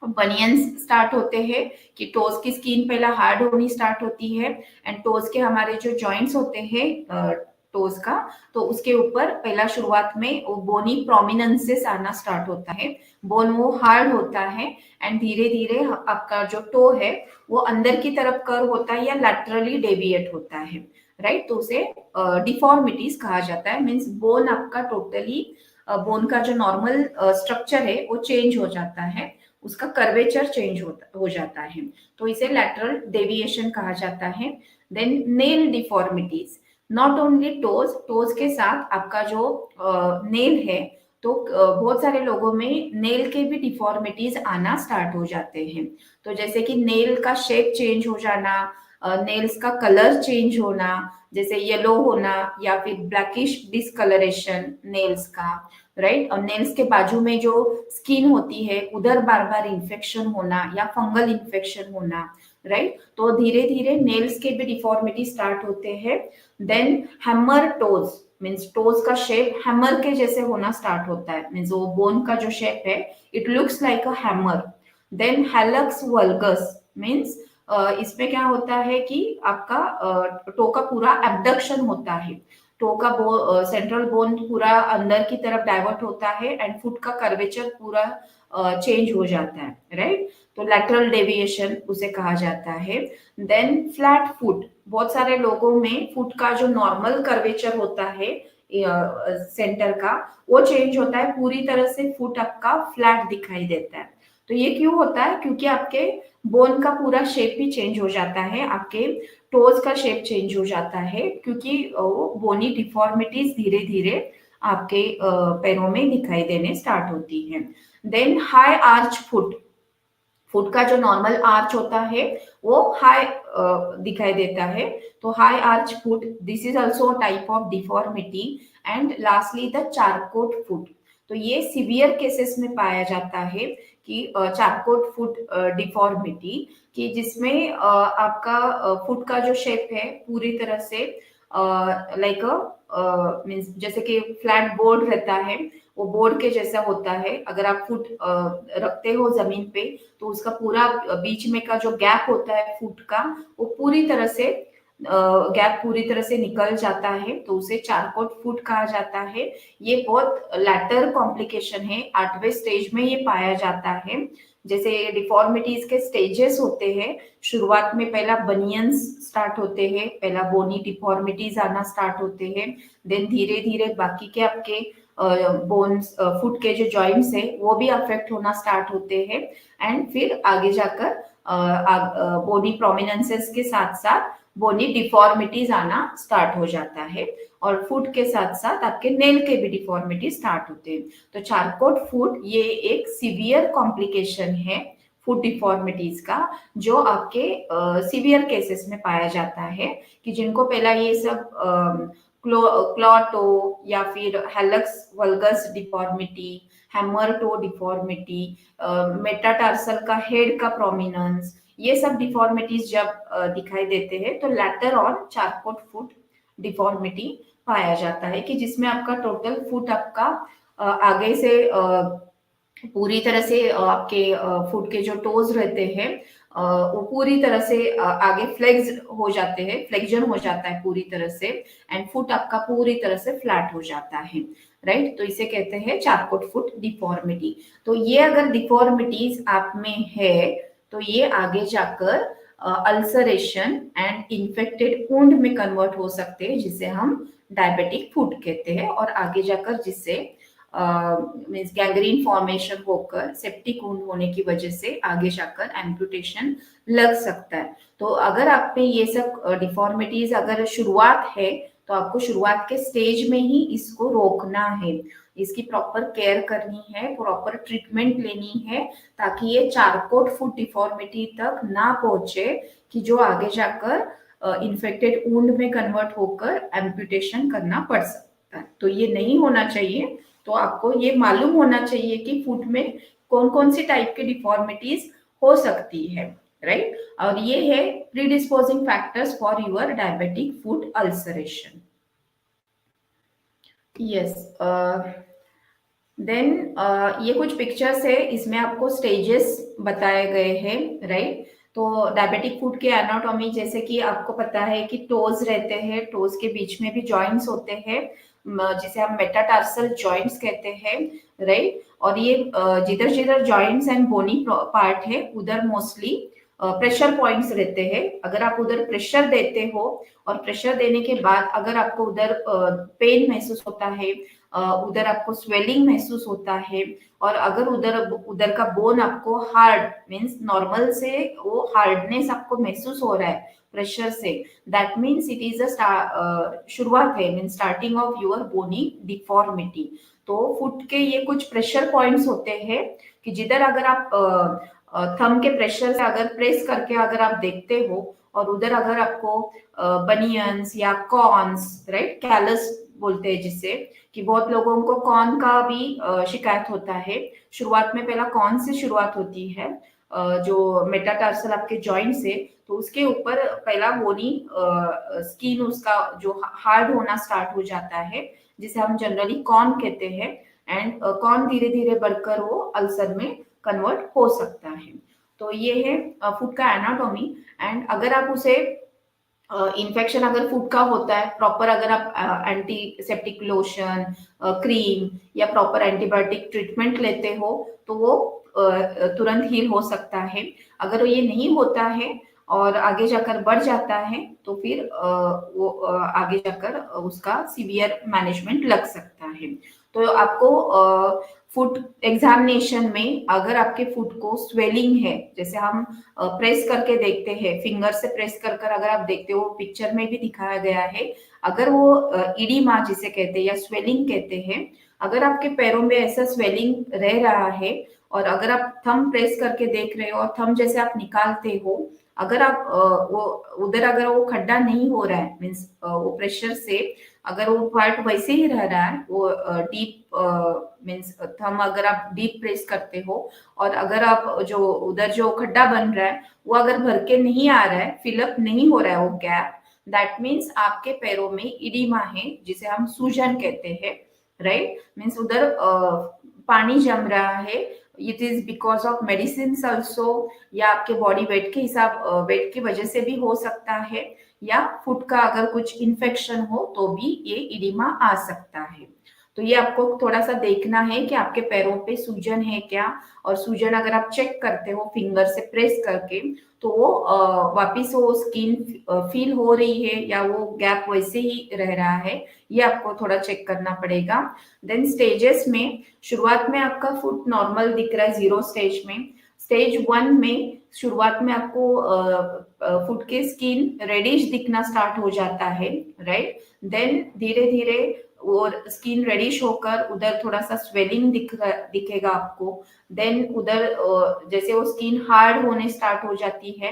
बनियंस स्टार्ट होते हैं कि टोज की स्किन पहला हार्ड होनी स्टार्ट होती है, एंड टोज के हमारे जो जॉइंट्स होते हैं टोज का, तो उसके ऊपर पहला शुरुआत में वो बोनी प्रोमिनेंसेस आना स्टार्ट होता है। बोन वो हार्ड होता है, एंड धीरे धीरे आपका जो टो है वो अंदर की तरफ कर्व होता है या लैटरली डेविएट होता है, राइट? तो उसे डिफॉर्मिटीज कहा जाता है। मीन्स बोन आपका टोटली, बोन का जो नॉर्मल स्ट्रक्चर है वो चेंज हो जाता है, उसका कर्वेचर चेंज हो जाता है, तो इसे लैटरल डेविएशन कहा जाता है। Then nail deformities, not only toes, toes के साथ आपका जो नेल है, तो बहुत सारे लोगों में नेल के भी डिफॉर्मिटीज आना स्टार्ट हो जाते हैं। तो जैसे कि नेल का शेप चेंज हो जाना, नेल्स का कलर चेंज होना, जैसे येलो होना या फिर ब्लैकिश डिसकलरेशन नेल्स का, राइट? और नेल्स के बाजू में जो स्किन होती है उधर बार बार इन्फेक्शन होना या फंगल इन्फेक्शन होना, राइट? तो धीरे धीरे नेल्स के भी डिफॉर्मिटी स्टार्ट होते हैं। Then hammer toes, means toes का शेप हैमर के जैसे होना स्टार्ट होता है, मीन्स वो बोन का जो शेप है it looks like a hammer. Then hallux valgus, means इसमें क्या होता है कि आपका टो का पूरा एबडक्शन होता है, टो का सेंट्रल बोन पूरा अंदर की तरफ डाइवर्ट होता है, एंड फुट का कर्वेचर पूरा चेंज हो जाता है, राइट? तो लैटरल डेविएशन उसे कहा जाता है। देन फ्लैट फुट, बहुत सारे लोगों में फुट का जो नॉर्मल कर्वेचर होता है सेंटर का, वो चेंज होता है, पूरी तरह से फुट आपका फ्लैट दिखाई देता है। तो ये क्यों होता है? क्योंकि आपके बोन का पूरा शेप भी चेंज हो जाता है, आपके टोज का शेप चेंज हो जाता है, क्योंकि वो बोनी डिफॉर्मिटीज धीरे धीरे आपके पैरों में दिखाई देने स्टार्ट होती है। Then high arch foot, foot का जो नॉर्मल आर्च होता है वो हाई दिखाई देता है, तो high arch foot, this is also type of deformity. And lastly the Charcot foot, तो ये सिवियर केसेस में पाया जाता है कि चारकोट फुट डिफॉर्मिटी, कि जिसमें आपका फुट का जो शेप है पूरी तरह से लाइक मीन्स जैसे कि फ्लैट बोर्ड रहता है, वो बोर्ड के जैसा होता है। अगर आप फुट रखते हो जमीन पे, तो उसका पूरा बीच में का जो गैप होता है फुट का, वो पूरी तरह से गैप पूरी तरह से निकल जाता है, तो उसे चारकोट फुट कहा जाता है। ये बहुत लैटर कॉम्प्लिकेशन है, 8वें स्टेज में ये पाया जाता है। जैसे डिफॉर्मिटीज के स्टेजेस होते हैं, शुरुआत में पहला बनियंस स्टार्ट होते हैं, पहला बोनी डिफॉर्मिटीज आना स्टार्ट होते हैं, देन धीरे धीरे बाकी के आपके बोन्स, फुट के जो जॉइंट्स है वो भी अफेक्ट होना स्टार्ट होते हैं। एंड फिर आगे जाकर बोनी प्रोमिनेंसेस के साथ साथ बोनी डिफॉर्मिटीज आना स्टार्ट हो जाता है, और फुट के साथ साथ आपके नेल के भी डिफॉर्मिटी स्टार्ट होते हैं। तो चारकोट फुट ये एक सीवियर कॉम्प्लिकेशन है फुट डिफॉर्मिटीज का, जो आपके सीवियर केसेस में पाया जाता है, कि जिनको पहला ये सब क्लॉटो या फिर hallux valgus deformity, hammer toe deformity, metatarsal का हेड का प्रोमिनेंस, ये सब डिफॉर्मिटीज जब दिखाई देते हैं तो later on Charcot foot deformity पाया जाता है, कि जिसमें आपका टोटल फुट आपका आगे से पूरी तरह से आपके फुट के जो टोज रहते हैं वो पूरी तरह से आगे फ्लेक्स हो जाते हैं, फ्लेक्जन हो जाता है पूरी तरह से, एंड फुट आपका पूरी तरह से फ्लैट हो जाता है, राइट। तो इसे कहते हैं चारकोट फुट डिफॉर्मिटी। तो ये अगर डिफॉर्मिटीज आप में है तो ये आगे जाकर अल्सरेशन एंड इन्फेक्टेड वुंड में कन्वर्ट हो सकते हैं, जिसे हम डायबिटिक फुट कहते हैं, और आगे जाकर जिससे मीन्स गैंग्रीन फॉर्मेशन होकर सेप्टिक वुंड होने की वजह से आगे जाकर एम्पुटेशन लग सकता है। तो अगर आप में ये सब डिफॉर्मिटीज अगर शुरुआत है तो आपको शुरुआत के स्टेज में ही इसको रोकना है, इसकी प्रॉपर केयर करनी है, प्रॉपर ट्रीटमेंट लेनी है, ताकि ये चारकोट फुट डिफॉर्मिटी तक ना पहुंचे, कि जो आगे जाकर इन्फेक्टेड वुंड में कन्वर्ट होकर एम्पुटेशन करना पड़ सकता है। तो ये नहीं होना चाहिए। तो आपको ये मालूम होना चाहिए कि फुट में कौन कौन सी टाइप की डिफॉर्मिटीज हो सकती है, राइट। और ये है predisposing factors for your diabetic foot ulceration. Yes, then ये कुछ पिक्चर्स है, इसमें आपको स्टेजेस बताए गए हैं, राइट। तो डायबिटिक फुट के एनाटॉमी, जैसे कि आपको पता है कि टोज रहते हैं, टोज के बीच में भी जॉइंट्स होते हैं, जिसे हम मेटाटार्सल जॉइंट्स कहते हैं, राइट। और ये जिधर जिधर जॉइंट्स एंड बोनी पार्ट है उधर मोस्टली प्रेशर पॉइंट्स रहते हैं। अगर आप उधर प्रेशर देते हो और प्रेशर देने के बाद अगर आपको उधर पेन महसूस होता है, उधर आपको स्वेलिंग महसूस होता है, और अगर उधर उधर का बोन आपको हार्ड मीन्स नॉर्मल से वो हार्डनेस आपको महसूस हो रहा है प्रेशर से, that means it is a शुरुआत है, mean starting of your bony deformity. तो फुट के ये कुछ प्रेशर पॉइंट्स होते हैं, कि जिधर अगर आप थंब के प्रेशर से अगर प्रेस करके अगर आप देखते हो, और उधर अगर आपको बनियंस या कॉर्न्स, राइट, कैलस बोलते हैं जिसे, कि बहुत लोगों को कॉर्न का भी शिकायत होता है। शुरुआत में पहला कॉर्न से शुरुआत होती है, जो मेटाटार्सल आपके जॉइंट से, तो उसके ऊपर पहला बोनी स्किन उसका जो हार्ड होना स्टार्ट हो जाता है, जिसे हम जनरली कॉर्न कहते हैं, एंड कॉर्न धीरे धीरे बढ़कर वो अल्सर में कन्वर्ट हो सकता है। तो ये है फुट का एनाटॉमी। एंड अगर आप उसे इन्फेक्शन अगर फूड का होता है, प्रॉपर अगर आप एंटीसेप्टिक लोशन, क्रीम या प्रॉपर एंटीबायोटिक ट्रीटमेंट लेते हो तो वो तुरंत हील हो सकता है। अगर ये नहीं होता है और आगे जाकर बढ़ जाता है तो फिर वो आगे जाकर उसका सीवियर मैनेजमेंट लग सकता है। तो आपको फुट एग्जामिनेशन में अगर आपके फुट को स्वेलिंग है, जैसे हम प्रेस करके देखते हैं, फिंगर से प्रेस कर कर अगर आप देखते हो, पिक्चर में भी दिखाया गया है, अगर वो इडिमा जिसे कहते हैं या स्वेलिंग कहते हैं, अगर आपके पैरों में ऐसा स्वेलिंग रह रहा है और अगर आप थंब प्रेस करके देख रहे हो और थंब जैसे आप निकालते हो, अगर आप वो उधर अगर वो खड्डा नहीं हो रहा है, मीन्स वो प्रेशर से अगर वो पार्ट वैसे ही रह रहा है, वो डीप मीन्स थंब अगर आप डीप प्रेस करते हो और अगर आप जो उधर जो खड्डा बन रहा है वो अगर भर के नहीं आ रहा है, फिलअप नहीं हो रहा है वो गैप, दैट मीन्स आपके पैरों में इडिमा है, जिसे हम सूजन कहते हैं, राइट। मीन्स उधर पानी जम रहा है। It is because of medicine also, या आपके बॉडी वेट के हिसाब वेट की वजह से भी हो सकता है, या फुट का अगर कुछ इन्फेक्शन हो तो भी ये इडिमा आ सकता है। तो ये आपको थोड़ा सा देखना है कि आपके पैरों पे सूजन है क्या, और सूजन अगर आप चेक करते हो फिंगर से प्रेस करके, तो वो वापिस वो स्किन फील हो रही है या वो गैप वैसे ही रह रहा है, ये आपको थोड़ा चेक करना पड़ेगा। देन स्टेजेस में शुरुआत में आपका फुट नॉर्मल दिख रहा है 0 स्टेज में। स्टेज 1 में शुरुआत में आपको फुट के स्किन रेडिश दिखना स्टार्ट हो जाता है, राइट। देन धीरे धीरे वो स्किन रेडिश होकर उधर थोड़ा सा स्वेलिंग दिखेगा आपको। देन उधर जैसे वो स्किन हार्ड होने स्टार्ट हो जाती है,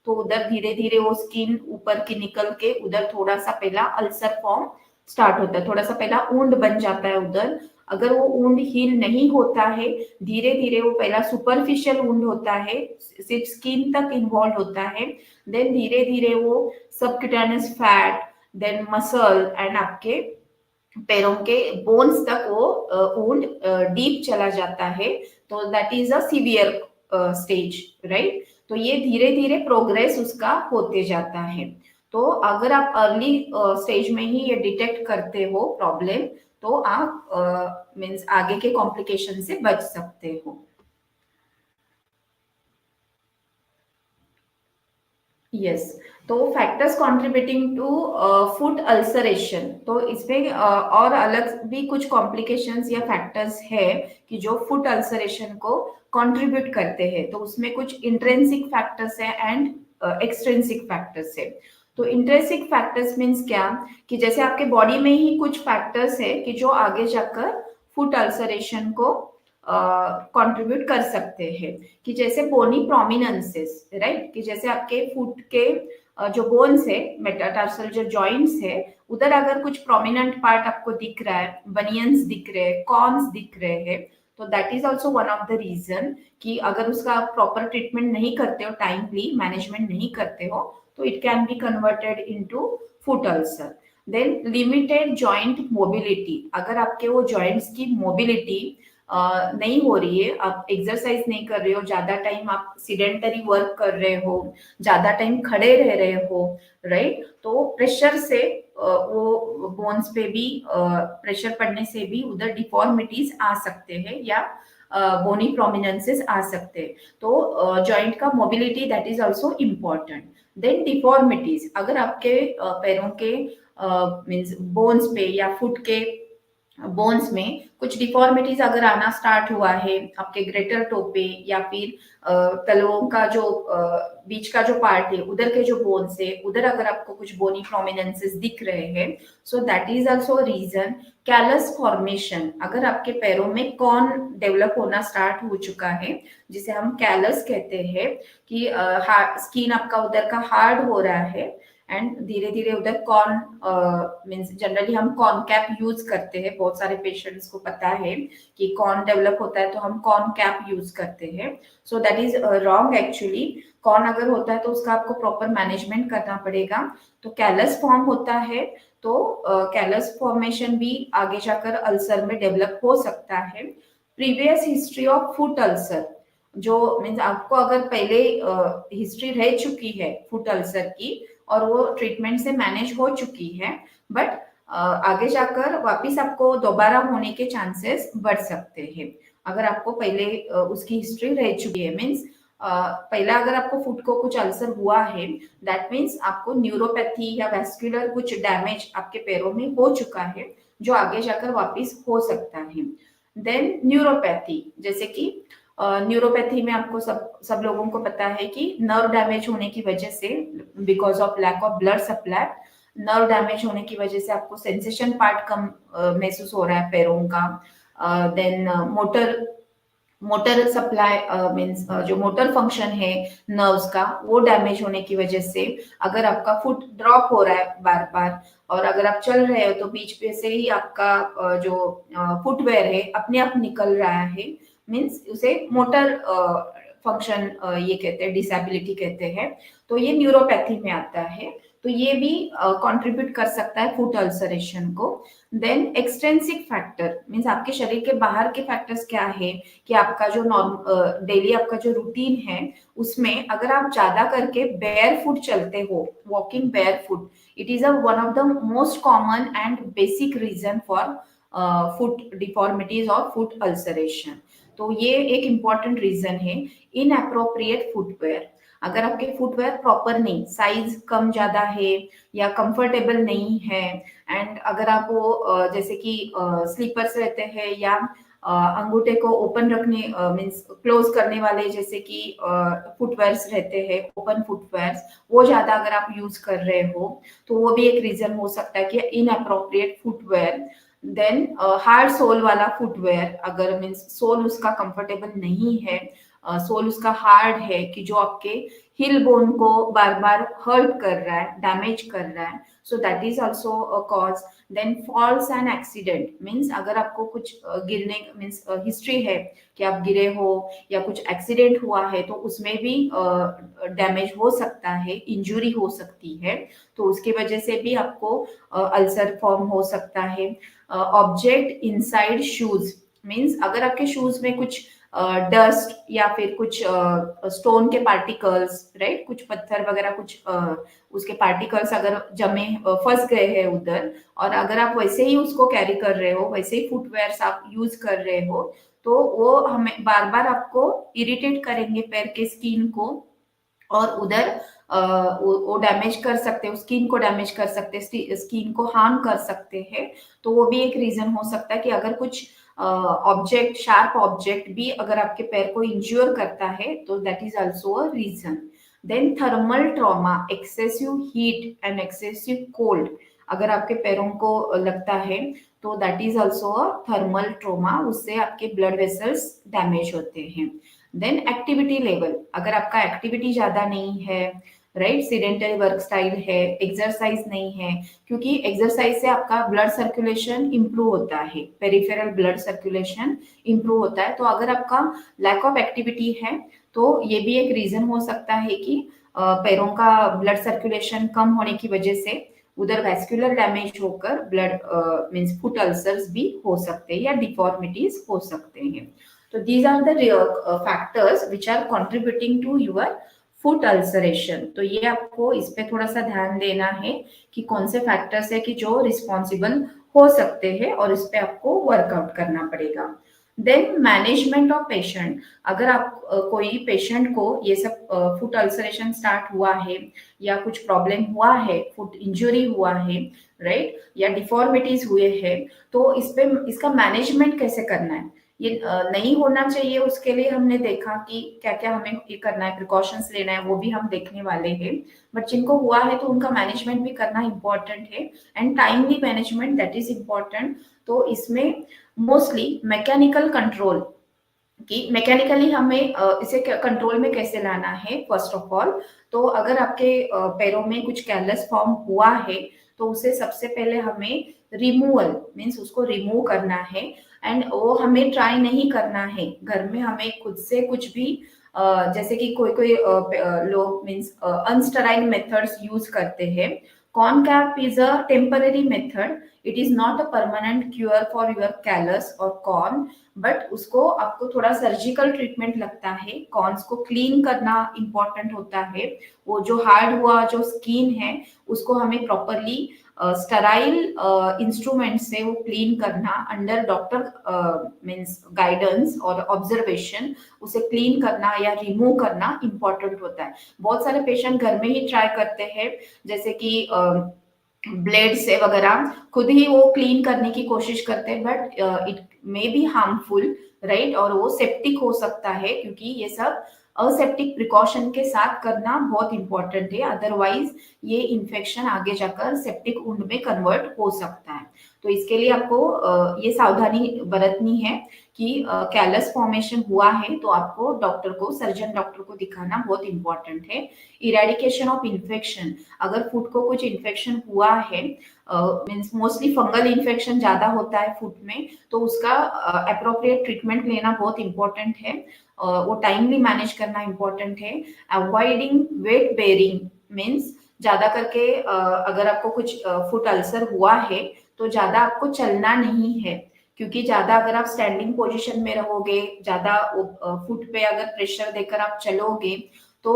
तो उधर धीरे धीरे वो स्किन ऊपर की निकल के उधर थोड़ा सा पहला अल्सर फॉर्म स्टार्ट होता है, थोड़ा सा पहला ऊंड बन जाता है उधर। अगर वो ऊंड हील नहीं होता है, धीरे धीरे वो पहला सुपरफिशियल ऊंड होता है, सिर्फ स्किन तक इन्वॉल्व होता है। देन धीरे धीरे वो subcutaneous fat, then muscle and आपके पैरों के बोन्स तक वो वुंड डीप चला जाता है। तो that is a severe stage, right. तो ये धीरे धीरे प्रोग्रेस उसका होते जाता है। तो अगर आप अर्ली स्टेज में ही ये डिटेक्ट करते हो प्रॉब्लम, तो आप मीन्स आगे के कॉम्प्लिकेशन से बच सकते हो। यस, तो factors contributing to food ulceration, तो इसमें और अलग भी कुछ कॉम्प्लिकेशंस या फैक्टर्स है कि जो फूड अल्सरेशन को कंट्रीब्यूट करते हैं। तो उसमें कुछ इंट्रिंसिक फैक्टर्स है एंड एक्सट्रिंसिक फैक्टर्स है। तो इंट्रिंसिक फैक्टर्स मीन्स क्या, कि जैसे आपके बॉडी में ही कुछ फैक्टर्स है कि जो आगे जाकर फूड अल्सरेशन को कंट्रीब्यूट कर सकते हैं। कि जैसे बोनी प्रोमिनेंसेस, राइट, कि जैसे आपके फुट के जो बोन्स है, मेटाटार्सल जो जॉइंट्स है, उधर अगर कुछ प्रोमिनेंट पार्ट आपको दिख रहा है, बनियंस दिख रहे हैं, कॉर्न्स दिख रहे हैं, तो that is also one of the reason कि अगर उसका प्रॉपर ट्रीटमेंट नहीं करते हो, टाइमली मैनेजमेंट नहीं करते हो, तो it can be converted into foot ulcer. Then limited joint mobility, अगर आपके वो जॉइंट्स की मोबिलिटी नहीं हो रही है, आप एक्सरसाइज नहीं कर रहे हो, ज्यादा टाइम आप सीडेंटरी वर्क कर रहे हो, ज्यादा टाइम खड़े रह रहे हो, राइट, तो प्रेशर से वो बोन्स पे भी प्रेशर पड़ने से भी उधर डिफॉर्मिटीज आ सकते हैं या बोनी प्रोमिनेंसेस आ सकते हैं। तो जॉइंट का mobility that is also important. Then deformities, अगर आपके पैरों के मीन्स बोन्स पे या फुट के बोन्स में कुछ डिफॉर्मिटीज अगर आना स्टार्ट हुआ है, आपके ग्रेटर टो पे या फिर तलवों का जो बीच का जो पार्ट है, उधर के जो बोन्स है, उधर अगर आपको कुछ बोनी प्रोमिनेंसेस दिख रहे हैं, so that is also reason. Callus formation, अगर आपके पैरों में कॉर्न डेवलप होना स्टार्ट हो चुका है, जिसे हम कैलस कहते हैं, कि स्किन आपका उधर का हार्ड हो रहा है एंड धीरे धीरे उधर कॉर्न मीन्स जनरली हम कॉर्न कैप यूज करते हैं, बहुत सारे पेशेंट्स को पता है कि कॉर्न डेवलप होता है तो हम कॉर्न कैप यूज करते हैं। So that is wrong actually. Corn अगर होता है तो उसका आपको प्रॉपर मैनेजमेंट करना पड़ेगा। तो कैलस फॉर्म होता है, तो कैलस फॉर्मेशन भी आगे जाकर अल्सर में डेवलप हो सकता है। Previous history of foot ulcer, जो मीन्स आपको अगर पहले हिस्ट्री रह चुकी है फुट अल्सर की और वो ट्रीटमेंट से मैनेज हो चुकी है, बट आगे जाकर वापिस आपको दोबारा होने के चांसेस बढ़ सकते हैं। अगर आपको पहले उसकी हिस्ट्री रह चुकी है, मीन्स पहला अगर आपको फुट को कुछ अल्सर हुआ है, दैट मीन्स आपको न्यूरोपैथी या वैस्कुलर कुछ डैमेज आपके पैरों में हो चुका है, जो आगे जाकर वापिस हो सकता है। देन न्यूरोपैथी, जैसे कि न्यूरोपैथी में आपको सब लोगों को पता है कि नर्व डैमेज होने की वजह से, because of lack of blood supply, nerve damage होने की वजह से आपको सेंसेशन पार्ट कम महसूस हो रहा है पैरों का। देन मोटर सप्लाई मीन्स जो मोटर फंक्शन है नर्व्स का, वो डैमेज होने की वजह से अगर आपका फुट ड्रॉप हो रहा है बार बार, और अगर आप चल रहे हो तो बीच पे से ही आपका जो फुटवेयर है अपने आप निकल रहा है, मीन्स उसे मोटर फंक्शन ये कहते हैं, डिसेबिलिटी कहते हैं। तो ये न्यूरोपैथी में आता है, तो ये भी कंट्रीब्यूट कर सकता है फुट अल्सरेशन को। देन एक्सटेंसिक फैक्टर मीन्स आपके शरीर के बाहर के फैक्टर्स क्या है, कि आपका जो डेली आपका जो रूटीन है, उसमें अगर आप ज्यादा करके बेयर फुट चलते हो, walking bare foot, it is one of the most common and basic reason for foot deformities और फुट अल्सरेशन। तो ये एक इम्पॉर्टेंट रीजन है। इनअप्रोप्रिएट फुटवेयर, अगर आपके फुटवेयर प्रॉपर नहीं, साइज कम ज्यादा है या कंफर्टेबल नहीं है, एंड अगर आप वो जैसे कि स्लीपर्स रहते हैं या अंगूठे को ओपन रखने मीन्स क्लोज करने वाले जैसे कि फुटवेयर्स रहते हैं, ओपन फुटवेयर्स, वो ज्यादा अगर आप यूज कर रहे हो तो वो भी एक रीजन हो सकता है कि inappropriate footwear. Then hard sole वाला फुटवेयर, अगर मीन्स सोल उसका कंफर्टेबल नहीं है, सोल उसका हार्ड है कि जो आपके हिल बोन को बार बार हर्ट कर रहा है, डैमेज कर रहा है, so that is also a cause. Then falls and accident, means अगर आपको कुछ गिरने मीन्स हिस्ट्री है कि आप गिरे हो या कुछ एक्सीडेंट हुआ है तो उसमें भी डैमेज हो सकता है, इंजुरी हो सकती है, तो उसकी वजह से भी आपको अल्सर फॉर्म हो सकता है। ऑब्जेक्ट इनसाइड शूज, मीन्स अगर आपके शूज में कुछ डस्ट या फिर कुछ स्टोन के पार्टिकल्स, राइट, कुछ पत्थर वगैरह कुछ उसके पार्टिकल्स अगर जमे फंस गए हैं उधर, और अगर आप वैसे ही उसको कैरी कर रहे हो, वैसे ही फुटवेयर्स आप यूज कर रहे हो, तो वो हमें बार बार आपको इरिटेट करेंगे पैर के स्किन को, और उधर वो डैमेज कर सकते हैं, स्किन को डैमेज कर सकते हैं, स्किन को हार्म कर सकते हैं। तो वो भी एक रीजन हो सकता है कि अगर कुछ ऑब्जेक्ट, शार्प ऑब्जेक्ट भी अगर आपके पैर को इंज्योर करता है तो that is also a reason. Then thermal trauma, excessive heat and excessive cold, अगर आपके पैरों को लगता है तो that is also a thermal trauma, उससे आपके ब्लड वेसल्स डैमेज होते हैं। देन एक्टिविटी लेवल, अगर आपका एक्टिविटी ज्यादा नहीं है, राइट, सीडेंटरी वर्क स्टाइल है, एक्सरसाइज नहीं है, क्योंकि एक्सरसाइज से आपका ब्लड सर्कुलेशन इंप्रूव होता है, पेरिफेरल ब्लड सर्कुलेशन इंप्रूव होता है, तो अगर आपका लैक ऑफ एक्टिविटी है तो ये भी एक रीजन हो सकता है कि पैरों का ब्लड सर्कुलेशन कम होने की वजह से उधर वैस्कुलर डैमेज होकर ब्लड मीन्स फुट अल्सर्स भी हो सकते हैं या डिफॉर्मिटीज हो सकते हैं। तो these are the factors which are contributing to your foot ulceration. तो ये आपको इस पे थोड़ा सा ध्यान देना है कि कौन से फैक्टर्स है कि जो रिस्पॉन्सिबल हो सकते हैं, और इस पे आपको वर्कआउट करना पड़ेगा। देन मैनेजमेंट ऑफ पेशेंट, अगर आप कोई पेशेंट को ये सब फुट अल्सरेशन स्टार्ट हुआ है या कुछ प्रॉब्लम हुआ है, फुट इंजरी हुआ है, राइट, या डिफॉर्मिटीज हुए हैं, तो इस पे इसका मैनेजमेंट कैसे करना है, ये नहीं होना चाहिए, उसके लिए हमने देखा कि क्या क्या हमें ये करना है, प्रिकॉशंस लेना है, वो भी हम देखने वाले हैं। बट जिनको हुआ है तो उनका मैनेजमेंट भी करना इम्पोर्टेंट है, and timely management that is important. तो इसमें मोस्टली मैकेनिकल कंट्रोल, कि मैकेनिकली हमें इसे कंट्रोल में कैसे लाना है फर्स्ट ऑफ ऑल। तो अगर आपके पैरों में कुछ कैलस फॉर्म हुआ है तो उसे सबसे पहले हमें रिमूवल मीन्स उसको रिमूव करना है, एंड वो हमें ट्राई नहीं करना है घर में, हमें खुद से कुछ भी जैसे कि कोई कोई लोग मीन्स अनस्टेराइल मेथड्स यूज करते हैं। Corn cap is a temporary method, it is not a permanent cure for your callus और कॉर्न, बट उसको आपको थोड़ा सर्जिकल ट्रीटमेंट लगता है, कॉर्न्स को क्लीन करना इंपॉर्टेंट होता है, वो जो हार्ड हुआ जो स्किन है उसको हमें प्रॉपरली स्टराइल इंस्ट्रूमेंट से वो क्लीन करना, अंडर डॉक्टर मीन्स गाइडेंस और ऑब्जर्वेशन उसे क्लीन करना या रिमूव करना इंपॉर्टेंट होता है। बहुत सारे पेशेंट घर में ही ट्राई करते हैं, जैसे कि ब्लेड से वगैरह खुद ही वो क्लीन करने की कोशिश करते हैं, but it may be harmful, right, और वो सेप्टिक हो सकता है, क्योंकि ये सब असेप्टिक प्रिकॉशन के साथ करना बहुत इंपॉर्टेंट है, अदरवाइज ये इन्फेक्शन आगे जाकर सेप्टिक वुंड में कन्वर्ट हो सकता है। तो इसके लिए आपको ये सावधानी बरतनी है कि कैलस फॉर्मेशन हुआ है तो आपको डॉक्टर को, सर्जन डॉक्टर को दिखाना बहुत इंपॉर्टेंट है। इरेडिकेशन ऑफ इन्फेक्शन, अगर फुट को कुछ इन्फेक्शन हुआ है, मीन्स मोस्टली फंगल इन्फेक्शन ज्यादा होता है फुट में, तो उसका अप्रोप्रिएट ट्रीटमेंट लेना बहुत इंपॉर्टेंट है, वो टाइमली मैनेज करना इंपॉर्टेंट है। अवॉइडिंग वेट बेरिंग, मीन्स ज्यादा करके अगर आपको कुछ फुट अल्सर हुआ है तो ज्यादा आपको चलना नहीं है, क्योंकि ज्यादा अगर आप स्टैंडिंग पोजीशन में रहोगे, ज्यादा फुट पे अगर प्रेशर देकर आप चलोगे तो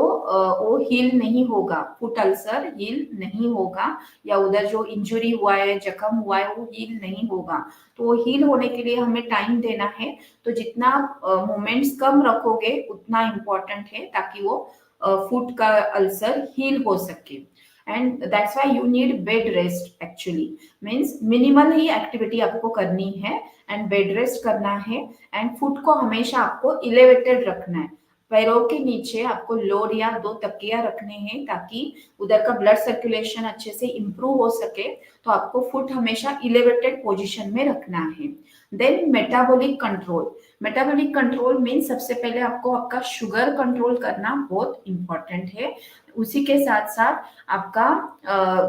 वो हील नहीं होगा, फुट अल्सर हील नहीं होगा, या उधर जो इंजुरी हुआ है, जख्म हुआ है, वो हील नहीं होगा। तो वो हील होने के लिए हमें टाइम देना है। तो जितना मोमेंट्स कम रखोगे उतना इम्पोर्टेंट है, ताकि वो फुट का अल्सर हील हो सके। And that's why you need bed rest actually, means minimal he activity आपको करनी है एंड बेड रेस्ट करना है। एंड फुट को हमेशा आपको इलेवेटेड रखना है, पैरों के नीचे आपको लोड या दो तकिया रखने हैं, ताकि उधर का ब्लड सर्कुलेशन अच्छे से इंप्रूव हो सके। तो आपको फुट हमेशा इलेवेटेड पोजीशन में रखना है। Then metabolic control, metabolic control mean सबसे पहले आपको आपका शुगर कंट्रोल करना बहुत इंपॉर्टेंट है। उसी के साथ साथ आपका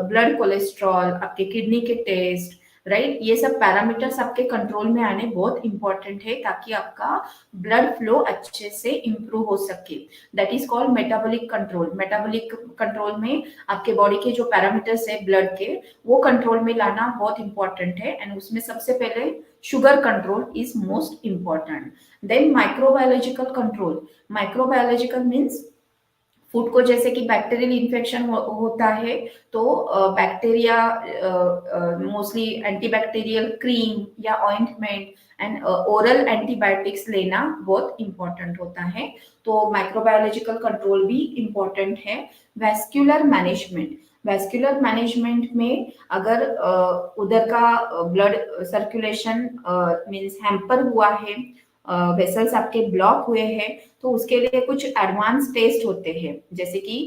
ब्लड कोलेस्ट्रॉल, आपके किडनी के टेस्ट, राइट, ये सब पैरामीटर्स आपके कंट्रोल में आने बहुत इंपॉर्टेंट है, ताकि आपका ब्लड फ्लो अच्छे से इंप्रूव हो सके। That is called metabolic control. Metabolic control में आपके बॉडी के जो पैरामीटर्स है ब्लड के, वो कंट्रोल में लाना बहुत इंपॉर्टेंट है। एंड उसमें सबसे पहले sugar control is most important. Then microbiological control, microbiological means food को जैसे कि बैक्टीरियल इन्फेक्शन होता है, तो बैक्टीरिया मोस्टली एंटीबैक्टीरियल क्रीम या ऑइंटमेंट एंड ओरल एंटीबायोटिक्स लेना बहुत इंपॉर्टेंट होता है। तो माइक्रोबायोलॉजिकल कंट्रोल भी इंपॉर्टेंट है। वैस्कुलर मैनेजमेंट, वैस्कुलर मैनेजमेंट में अगर उधर का ब्लड सर्कुलेशन मींस हैम्पर हुआ है, वेसल्स आपके ब्लॉक हुए हैं, तो उसके लिए कुछ एडवांस टेस्ट होते हैं। जैसे कि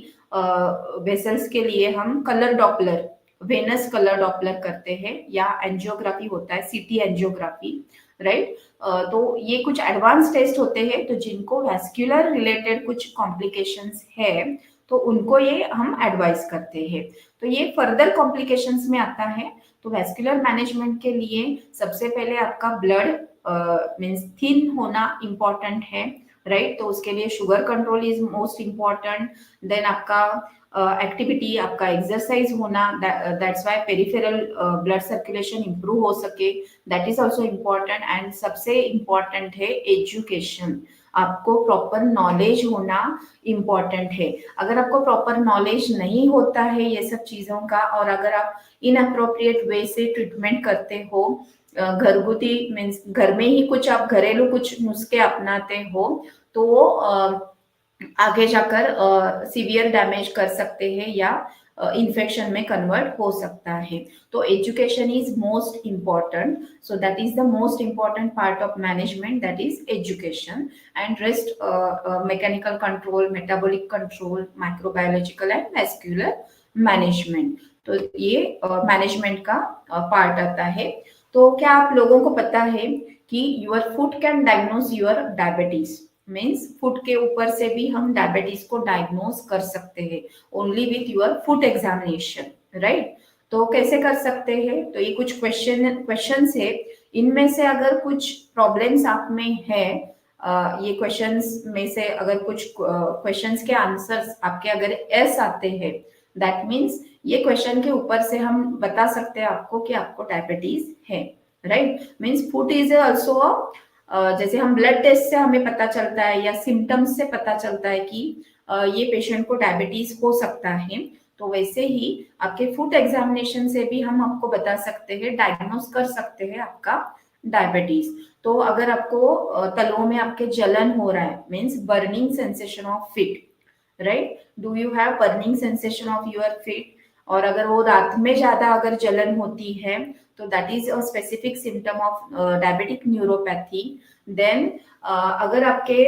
वेसल्स के लिए हम colour Doppler, venous colour Doppler करते हैं, या एंजियोग्राफी होता है, सीटी एंजियोग्राफी, राइट। तो ये कुछ एडवांस टेस्ट होते हैं, तो जिनको वैस्कुलर रिलेटेड कुछ कॉम्प्लिकेशंस है, तो उनको ये हम एडवाइस करते हैं। तो ये फर्दर कॉम्प्लिकेशंस में आता है। तो वैस्कुलर मैनेजमेंट के लिए सबसे पहले आपका ब्लड मीन्स थिन होना इम्पॉर्टेंट है, राइट। तो उसके लिए sugar control is most important. Then आपका एक्टिविटी, आपका एक्सरसाइज होना, that's why peripheral blood circulation improve हो सके, that is also important. And सबसे इम्पॉर्टेंट है एजुकेशन, आपको प्रॉपर नॉलेज होना इम्पॉर्टेंट है। अगर आपको प्रॉपर नॉलेज नहीं होता है ये सब चीजों का, और अगर आप इनअप्रोप्रिएट वे से ट्रीटमेंट करते हो, घरगुती मीन्स घर में ही कुछ आप घरेलू कुछ नुस्खे अपनाते हो, तो वो आगे जाकर सीवियर डैमेज कर सकते हैं, या इन्फेक्शन में कन्वर्ट हो सकता है। तो education is most important, so that is the most important part of management, that is education. And rest mechanical control, metabolic control, microbiological and vascular management. तो ये मैनेजमेंट का पार्ट आता है। तो क्या आप लोगों को पता है कि your food can diagnose your diabetes, means food के ऊपर से भी हम डायबिटीज को डायग्नोज कर सकते हैं, only with your food examination, right. तो कैसे कर सकते हैं? तो ये कुछ क्वेश्चंस है, इनमें से अगर कुछ प्रॉब्लम्स आप में है, ये क्वेश्चंस में से अगर कुछ क्वेश्चंस के आंसर्स आपके अगर एस आते हैं, दैट मीन्स ये क्वेश्चन के ऊपर से हम बता सकते हैं आपको कि आपको डायबिटीज है, right. Means food is also जैसे हम ब्लड टेस्ट से हमें पता चलता है, या सिम्टम्स से पता चलता है कि ये पेशेंट को डायबिटीज हो सकता है, तो वैसे ही आपके फूड एग्जामिनेशन से भी हम आपको बता सकते हैं, डायग्नोस कर सकते हैं आपका डायबिटीज। तो अगर आपको तलवों में आपके जलन हो रहा है, means burning sensation of feet, right, do you have burning sensation of your feet, और अगर वो रात में ज्यादा अगर जलन होती है, तो that is a specific symptom of diabetic neuropathy. Then अगर आपके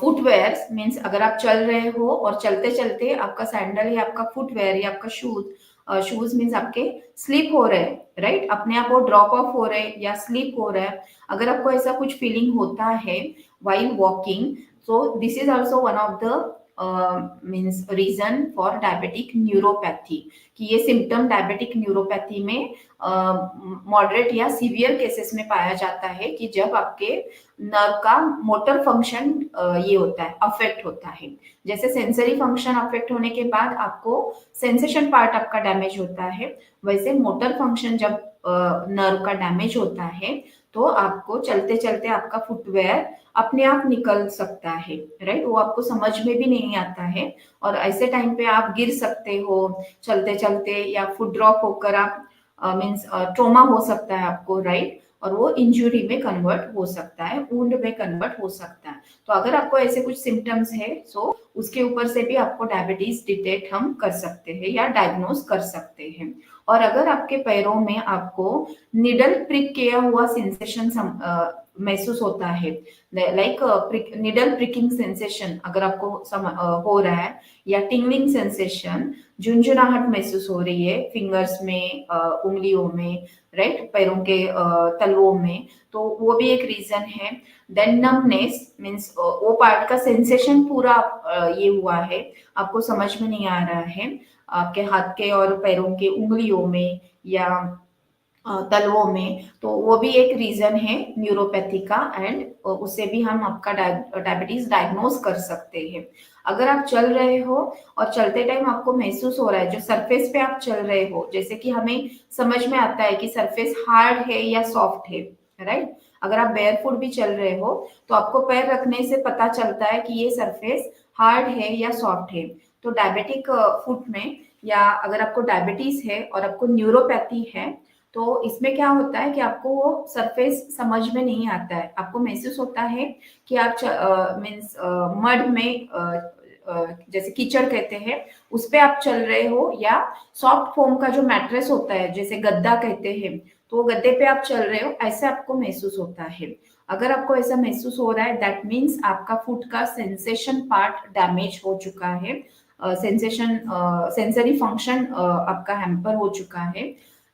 फुटवेयर मीन्स अगर आप चल रहे हो और चलते चलते आपका सैंडल या आपका फुटवेयर या आपका शूज मीन्स आपके स्लिप हो रहे हैं, राइट, अपने आप वो ड्रॉप ऑफ हो रहे हैं या स्लिप हो रहा है, अगर आपको ऐसा कुछ फीलिंग होता है while walking, so this is also one of the means reason for diabetic neuropathy, कि ये सिम्टम डायबिटिक न्यूरोपैथी में मॉडरेट या सीवियर केसेस में पाया जाता है, कि जब आपके नर्व का मोटर फंक्शन ये होता है, अफेक्ट होता है। जैसे सेंसरी फंक्शन अफेक्ट होने के बाद आपको सेंसेशन पार्ट आपका डैमेज होता है, वैसे मोटर फंक्शन जब नर्व का डैमेज होता है, तो आपको चलते चलते आपका फुटवेयर अपने आप निकल सकता है, राइट। वो आपको समझ में भी नहीं आता है और ऐसे टाइम पे आप गिर सकते हो चलते चलते, या फुट ड्रॉप होकर आप मीन्स ट्रोमा हो सकता है आपको, राइट। और वो इंजुरी में कन्वर्ट हो सकता है, वुंड में कन्वर्ट हो सकता है। तो अगर आपको ऐसे कुछ सिम्टम्स है, सो उसके ऊपर से भी आपको डायबिटीज डिटेक्ट हम कर सकते हैं या डायग्नोज कर सकते हैं। और अगर आपके पैरों में आपको निडल प्रिक किया हुआ सेंसेशन महसूस होता है, लाइक निडल प्रिकिंग सेंसेशन अगर आपको हो रहा है, या टिंगलिंग सेंसेशन, झुंझुनाहट महसूस हो रही है फिंगर्स में, उंगलियों में, राइट, पैरों के तलवों में, तो वो भी एक रीजन है। देन नमनेस मीन्स वो पार्ट का सेंसेशन पूरा ये हुआ है, आपको समझ में नहीं आ रहा है, आपके हाथ के और पैरों के उंगलियों में या तलवों में, तो वो भी एक रीजन है न्यूरोपैथी का। एंड उससे भी हम आपका डायबिटीज डायग्नोज कर सकते हैं। अगर आप चल रहे हो और चलते टाइम आपको महसूस हो रहा है, जो सरफेस पे आप चल रहे हो, जैसे कि हमें समझ में आता है कि सरफेस हार्ड है या सॉफ्ट है, राइट। अगर आप बेयरफुट भी चल रहे हो तो आपको पैर रखने से पता चलता है कि ये सरफेस हार्ड है या सॉफ्ट है। तो डायबिटिक फुट में, या अगर आपको डायबिटीज है और आपको न्यूरोपैथी है, तो इसमें क्या होता है कि आपको वो सरफेस समझ में नहीं आता है, आपको महसूस होता है कि आप मीन्स मड में जैसे कीचड़ कहते हैं उस पे आप चल रहे हो, या सॉफ्ट फोम का जो मैट्रेस होता है जैसे गद्दा कहते हैं, तो वो गद्दे पे आप चल रहे हो, ऐसे आपको महसूस होता है। अगर आपको ऐसा महसूस हो रहा है, दैट मीन्स आपका फुट का सेंसेशन पार्ट डैमेज हो चुका है, सेंसेशन सेंसरी फंक्शन आपका हैम्पर हो चुका है।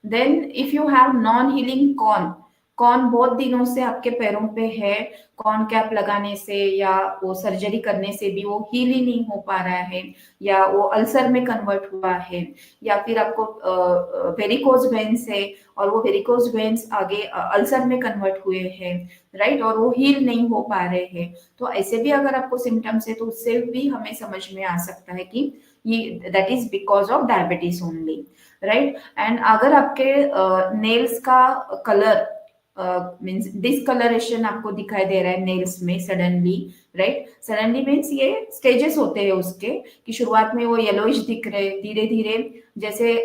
Then if you have non healing corn, corn बहुत दिनों से आपके पैरों पे है, कॉर्न कैप लगाने से या वो सर्जरी करने से भी वो हील ही नहीं हो पा रहा है, या वो अल्सर में कन्वर्ट हुआ है, या फिर आपको वेरिकोज वेन्स है और वो वेरिकोज वेन्स आगे अल्सर में कन्वर्ट हुए हैं, राइट, और वो हील नहीं हो पा रहे हैं। तो ऐसे भी अगर आपको सिम्टम्स है तो उससे भी हमें समझ में आ सकता है कि ये that is because of diabetes only, right. And अगर आपके नेल्स का कलर मीन्स डिसकलरेशन आपको दिखाई दे रहा है नेल्स में सडनली, राइट, सडनली मीन्स ये स्टेजेस होते हैं उसके, कि शुरुआत में वो येलोइश दिख रहे, धीरे धीरे जैसे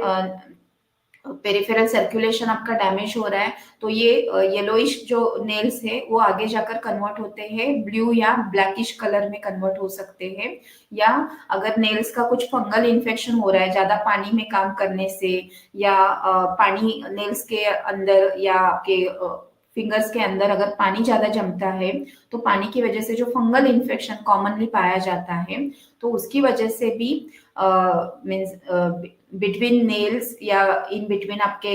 पेरिफेरल सर्कुलेशन आपका डैमेज हो रहा है, तो ये येलोइश जो नेल्स है वो आगे जाकर कन्वर्ट होते हैं ब्लू या ब्लैकिश कलर में कन्वर्ट हो सकते हैं। या अगर नेल्स का कुछ फंगल इन्फेक्शन हो रहा है ज्यादा पानी में काम करने से, या पानी नेल्स के अंदर या आपके फिंगर्स के अंदर अगर पानी ज्यादा जमता है, तो पानी की वजह से जो फंगल इन्फेक्शन कॉमनली पाया जाता है, तो उसकी वजह से भी मीन्स बिटवीन नेल्स या इन बिटवीन आपके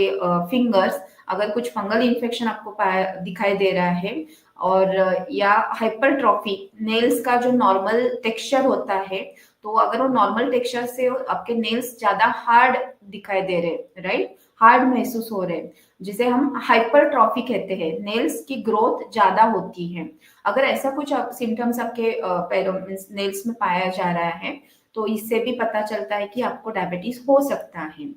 फिंगर्स अगर कुछ फंगल इन्फेक्शन आपको दिखाई दे रहा है, और या हाइपरट्रॉफी, नेल्स का जो नॉर्मल टेक्सचर होता है, तो अगर वो नॉर्मल टेक्सचर से आपके नेल्स ज्यादा हार्ड दिखाई दे रहे, राइट, हार्ड महसूस हो रहे, जिसे हम हाइपरट्रॉफी कहते हैं, नेल्स की ग्रोथ ज्यादा होती है। अगर ऐसा कुछ सिम्टम्स आपके पैरों नेल्स में पाया जा रहा है, तो इससे भी पता चलता है कि आपको डायबिटीज हो सकता है।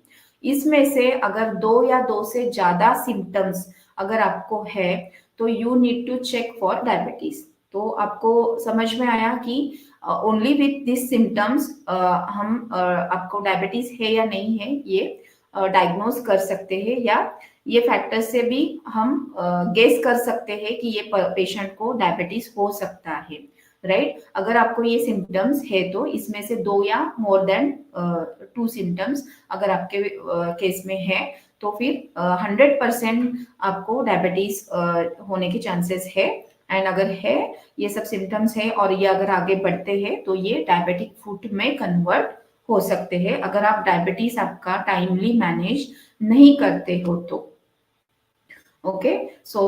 इसमें से अगर दो से ज्यादा सिम्टम्स अगर आपको है, तो you need to check for diabetes. तो आपको समझ में आया कि ओनली विथ दिस सिम्टम्स हम आपको डायबिटीज है या नहीं है ये डायग्नोज कर सकते हैं, या ये फैक्टर से भी हम गेस कर सकते हैं कि ये पेशेंट को डायबिटीज हो सकता है, राइट। अगर आपको ये सिम्टम्स है तो इसमें से दो या मोर देन 2 सिम्टम्स अगर आपके केस में है, तो फिर 100% आपको डायबिटीज होने के चांसेस है। एंड अगर है ये सब सिम्टम्स है और ये अगर आगे बढ़ते हैं, तो ये डायबिटिक फुट में कन्वर्ट हो सकते हैं, अगर आप डायबिटीज आपका टाइमली मैनेज नहीं करते हो तो। ओके, सो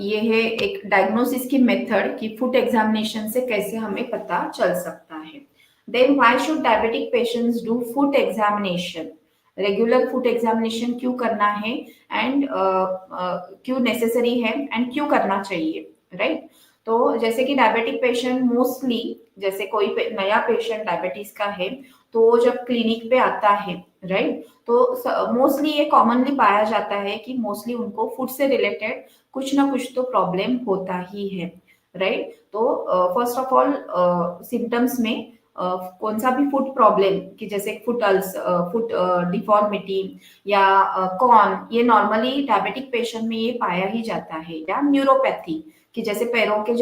ये है एक डायग्नोसिस की मेथड कि फुट एग्जामिनेशन से कैसे हमें पता चल सकता है। Then why should diabetic patients do foot examination, regular foot examination क्यों करना है, एंड क्यों नेसेसरी है, एंड क्यों करना चाहिए, राइट। तो जैसे कि डायबिटिक पेशेंट मोस्टली, जैसे कोई नया पेशेंट डायबिटीज का है, तो वो जब क्लिनिक पे आता है, राइट, तो मोस्टली ये कॉमनली पाया जाता है कि मोस्टली उनको फूड से रिलेटेड कुछ ना कुछ तो प्रॉब्लम होता ही है, राइट। तो फर्स्ट ऑफ ऑल सिम्टम्स में कौन सा भी फूड प्रॉब्लम कि जैसे फूड डिफॉर्मिटी या कॉर्न, ये नॉर्मली डायबिटिक पेशेंट में ये पाया ही जाता है, या न्यूरोपैथी कि जैसे पैरों के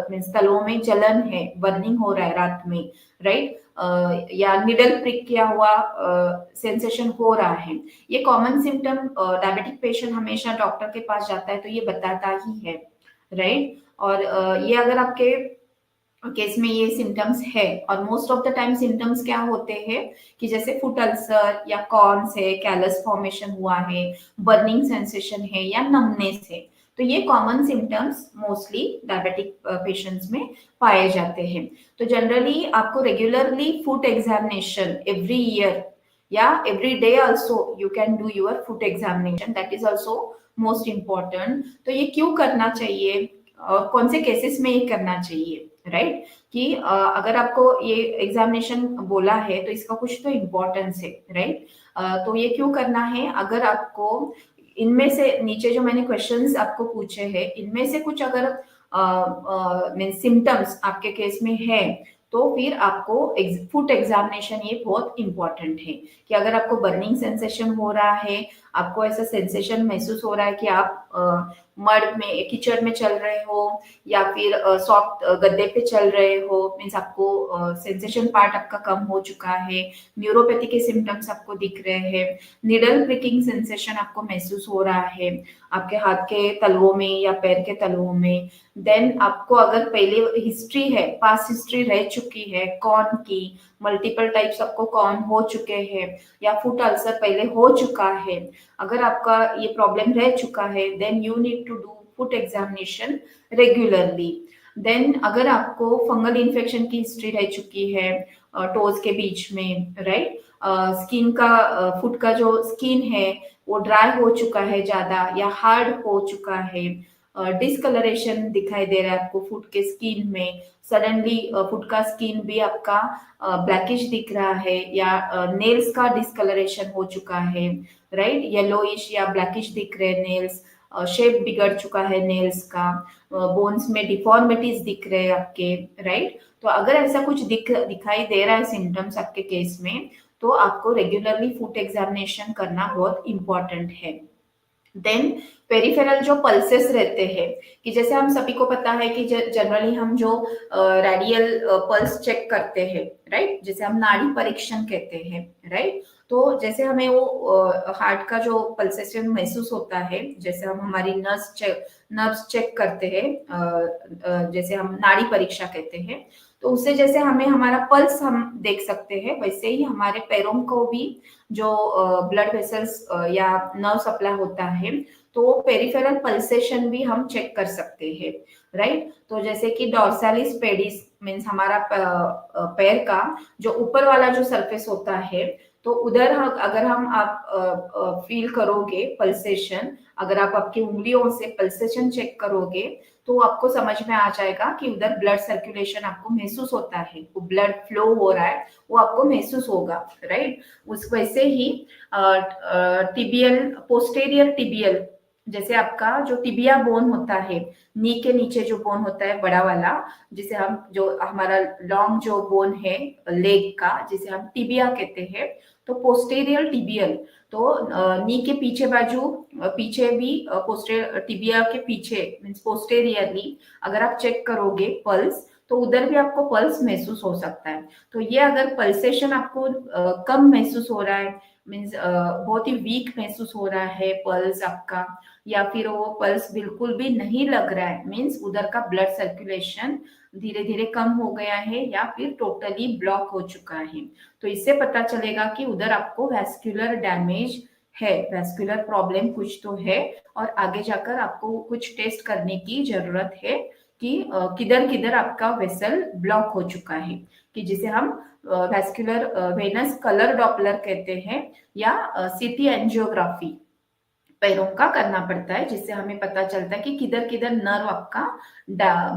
मीन्स तलों में जलन है, बर्निंग हो रहा है रात में, राइट, या निडल प्रिक किया हुआ सेंसेशन हो रहा है। ये कॉमन सिम्टम डायबिटिक पेशेंट हमेशा डॉक्टर के पास जाता है तो ये बताता ही है, राइट। और ये अगर आपके केस में ये सिम्टम्स है, और most of the time symptoms क्या होते हैं कि जैसे फुट अल्सर या कॉर्न्स है, कैलस फॉर्मेशन हुआ है, बर्निंग सेंसेशन है या नमनेस है, तो ये common symptoms mostly diabetic patients में पाए जाते हैं। तो जनरली आपको regularly food examination every year या every day also you can do your food examination, that is also most important. तो ये क्यों करना चाहिए और कौन से केसेस में ये करना चाहिए, राइट, कि अगर आपको ये एग्जामिनेशन बोला है तो इसका कुछ तो इम्पोर्टेंस है, राइट। तो ये क्यों करना है, अगर आपको इनमें से नीचे जो मैंने क्वेश्चंस आपको पूछे हैं इनमें से कुछ अगर मीन सिम्टम्स आपके केस में है तो फिर आपको फूड एग्जामिनेशन ये बहुत इंपॉर्टेंट है कि अगर आपको बर्निंग सेंसेशन हो रहा है, आपको ऐसा सेंसेशन महसूस हो रहा है कि आप मड में किचन में चल रहे हो या फिर सॉफ्ट गद्दे पे चल रहे हो, मीन्स आपको सेंसेशन पार्ट आपका कम हो चुका है, न्यूरोपैथी के सिम्टम्स आपको दिख रहे हैं, निडल प्रिकिंग सेंसेशन आपको महसूस हो रहा है आपके हाथ के तलवों में या पैर के तलवों में, देन आपको अगर पहले हिस्ट्री है, पास्ट हिस्ट्री रह चुकी है कॉर्न की, मल्टीपल टाइप्स आपको कॉर्न हो चुके हैं या फुट अल्सर पहले हो चुका है, अगर आपका ये प्रॉब्लम रह चुका है then you need to do foot examination regularly. Then अगर आपको फंगल इन्फेक्शन की हिस्ट्री रह चुकी है टोज के बीच में, राइट, स्किन का फुट का जो स्किन है वो ड्राई हो चुका है ज्यादा या हार्ड हो चुका है, डिस्कलरेशन दिखाई दे रहा है आपको फुट के स्किन में, सडनली फुट का स्किन भी आपका ब्लैकिश दिख रहा है, या नेल्स का डिस्कलरेशन हो चुका है, राइट, येलोइश या ब्लैकिश दिख रहे नेल्स, शेप बिगड़ चुका है नेल्स का, बोन्स में डिफॉर्मिटीज दिख रहे हैं आपके, राइट। तो अगर ऐसा कुछ दिखाई दे रहा है सिम्टम्स आपके केस में तो आपको रेगुलरली फुट एग्जामिनेशन करना बहुत इंपॉर्टेंट है। देन पेरिफेरल जो पल्सेस रहते हैं कि जैसे हम सभी को पता है कि जनरली हम जो रेडियल पल्स चेक करते हैं, राइट, जैसे हम नाड़ी परीक्षण कहते हैं, राइट, तो जैसे हमें वो हार्ट का जो पल्सेशन महसूस होता है, जैसे हम हमारी नर्व्स चेक करते हैं, जैसे हम नाड़ी परीक्षा कहते हैं, तो उससे जैसे हमें हमारा पल्स हम देख सकते हैं वैसे ही हमारे पैरों को भी जो ब्लड वेसल्स या नर्व सप्लाई होता है तो वो पेरिफेरल पल्सेशन भी हम चेक कर सकते हैं, राइट। तो जैसे कि डॉर्सालिस पेडिस मीन्स हमारा पैर का जो ऊपर वाला जो सरफेस होता है, तो उधर अगर हम आप फील करोगे पल्सेशन, अगर आप आपकी उंगलियों से पल्सेशन चेक करोगे तो आपको समझ में आ जाएगा कि उधर ब्लड सर्कुलेशन आपको महसूस होता है, वो ब्लड फ्लो हो रहा है वो आपको महसूस होगा, राइट। उस वैसे ही टिबियल पोस्टेरियर टिबियल, जैसे आपका जो टिबिया बोन होता है, नी के नीचे जो बोन होता है बड़ा वाला, जिसे हम जो हमारा लॉन्ग जो बोन है लेग का जिसे हम टिबिया कहते हैं, तो पोस्टेरियर टिबियल, तो नी के पीछे बाजू पीछे भी पोस्टेरियर टिबिया के पीछे मीन्स पोस्टेरियरली अगर आप चेक करोगे पल्स तो उधर भी आपको पल्स महसूस हो सकता है। तो ये अगर पल्सेशन आपको कम महसूस हो रहा है मीन्स बहुत ही वीक महसूस हो रहा है पल्स आपका, या फिर वो पल्स बिल्कुल भी नहीं लग रहा है मीन्स उधर का ब्लड सर्कुलेशन धीरे धीरे कम हो गया है या फिर टोटली ब्लॉक हो चुका है, तो इससे पता चलेगा कि उधर आपको वैस्कुलर डैमेज है, वैस्कुलर प्रॉब्लम कुछ तो है और आगे जाकर आपको कुछ टेस्ट करने की जरूरत है कि किधर किधर आपका वेसल ब्लॉक हो चुका है, कि जिसे हम वैस्कुलर वेनस कलर डॉपलर कहते हैं, या सीटी एंजियोग्राफी पैरों का करना पड़ता है, जिससे हमें पता चलता है कि किधर किधर नर्व आपका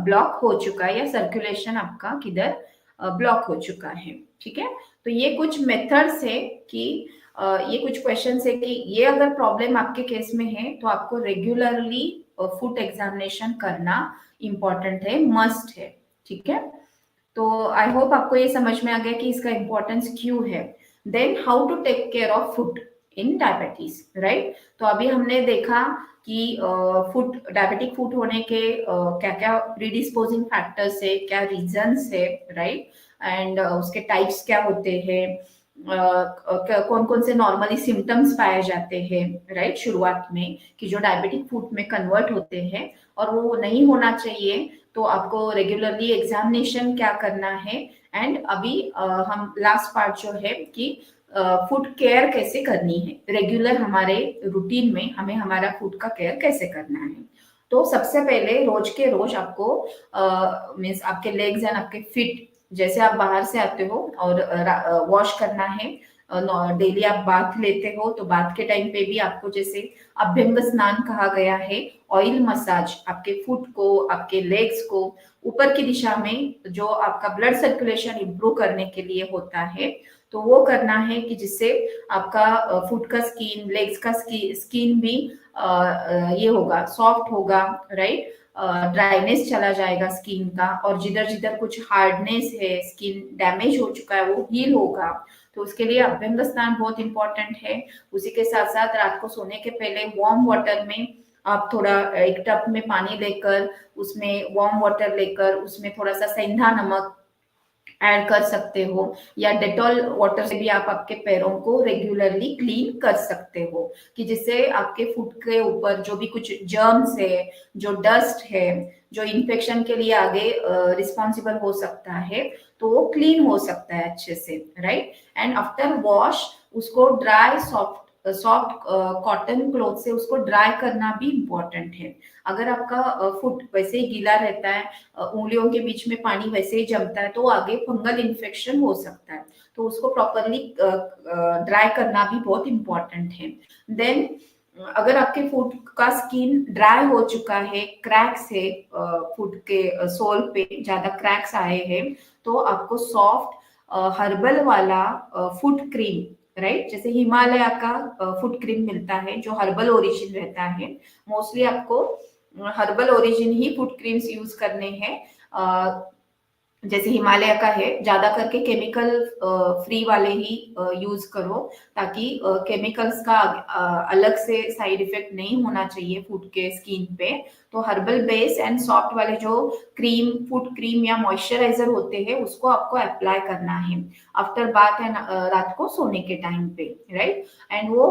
ब्लॉक हो चुका है या सर्कुलेशन आपका किधर ब्लॉक हो चुका है। ठीक है, तो ये कुछ मेथड्स है कि ये कुछ क्वेश्चंस है कि ये अगर प्रॉब्लम आपके केस में है तो आपको रेगुलरली फुट एग्जामिनेशन करना इम्पोर्टेंट है, मस्ट है। ठीक है, तो आई होप आपको ये समझ में आ गया कि इसका इम्पोर्टेंस क्यों है। Then how to take care of foot in diabetes, right. तो अभी हमने देखा कि फुट डायबिटिक फुट होने के क्या क्या प्रीडिस्पोजिंग फैक्टर्स है, क्या रीजंस है, राइट। एंड उसके टाइप्स क्या होते हैं, कौन कौन से नॉर्मली सिम्टम्स पाए जाते हैं, राइट, शुरुआत में, कि जो डायबिटिक फुट में कन्वर्ट होते हैं और वो नहीं होना चाहिए। तो आपको रेगुलरली एग्जामिनेशन क्या करना है। एंड अभी हम लास्ट पार्ट जो है कि फूड केयर कैसे करनी है रेगुलर, हमारे रूटीन में हमें हमारा फूड का केयर कैसे करना है। तो सबसे पहले रोज के रोज आपको मीन्स आपके लेग्स एंड आपके फीट, जैसे आप बाहर से आते हो और वॉश करना है, डेली आप बाथ लेते हो तो बाथ के टाइम पे भी आपको जैसे अभ्यंग स्नान कहा गया है, ऑयल मसाज आपके फुट को, आपके लेग्स को ऊपर की दिशा में, जो आपका ब्लड सर्कुलेशन इंप्रूव करने के लिए होता है, तो वो करना है कि जिससे आपका फुट का स्किन, लेग्स का स्किन भी ये होगा, सॉफ्ट होगा, राइट। ड्राइनेस चला जाएगा स्किन का, और जिधर जिधर कुछ हार्डनेस है, स्किन डैमेज हो चुका है, वो हील होगा। तो उसके लिए अभ्यंग स्नान बहुत इंपॉर्टेंट है। उसी के साथ साथ रात को सोने के पहले वार्म वाटर में आप थोड़ा एक टब में पानी लेकर, उसमें वार्म वाटर लेकर, उसमें थोड़ा सा सेंधा नमक ऐड कर सकते हो, या डेटॉल वाटर से भी आप आपके पैरों को रेगुलरली क्लीन कर सकते हो, कि जिससे आपके फुट के ऊपर जो भी कुछ जर्म्स है, जो डस्ट है, जो इन्फेक्शन के लिए आगे रिस्पॉन्सिबल हो सकता है, तो वो क्लीन हो सकता है अच्छे से, राइट। एंड आफ्टर वॉश उसको dry soft soft cotton cloth से उसको ड्राई करना भी इम्पोर्टेंट है। अगर आपका फुट वैसे ही गीला रहता है, उंगलियों के बीच में पानी वैसे ही जमता है, तो आगे फंगल इन्फेक्शन हो सकता है। तो उसको प्रॉपरली ड्राई करना भी बहुत इंपॉर्टेंट है। देन अगर आपके फुट का स्किन ड्राई हो चुका है, क्रैक्स है, फुट के सोल पे ज्यादा क्रैक्स आए हैं, तो आपको सॉफ्ट हर्बल वाला फुट क्रीम, राइट, जैसे हिमालय का फुट क्रीम मिलता है जो हर्बल ओरिजिन रहता है। मोस्टली आपको हर्बल ओरिजिन ही फुट क्रीम्स यूज करने हैं। जैसे हिमालय का है, ज्यादा करके केमिकल फ्री वाले ही यूज करो, ताकि केमिकल्स का अलग से साइड इफेक्ट नहीं होना चाहिए फुट के स्किन पे। तो हर्बल बेस एंड सॉफ्ट वाले जो क्रीम, फुट क्रीम या मॉइस्चराइजर होते हैं, उसको आपको अप्लाई करना है आफ्टर बाथ एंड रात को सोने के टाइम पे, राइट। एंड वो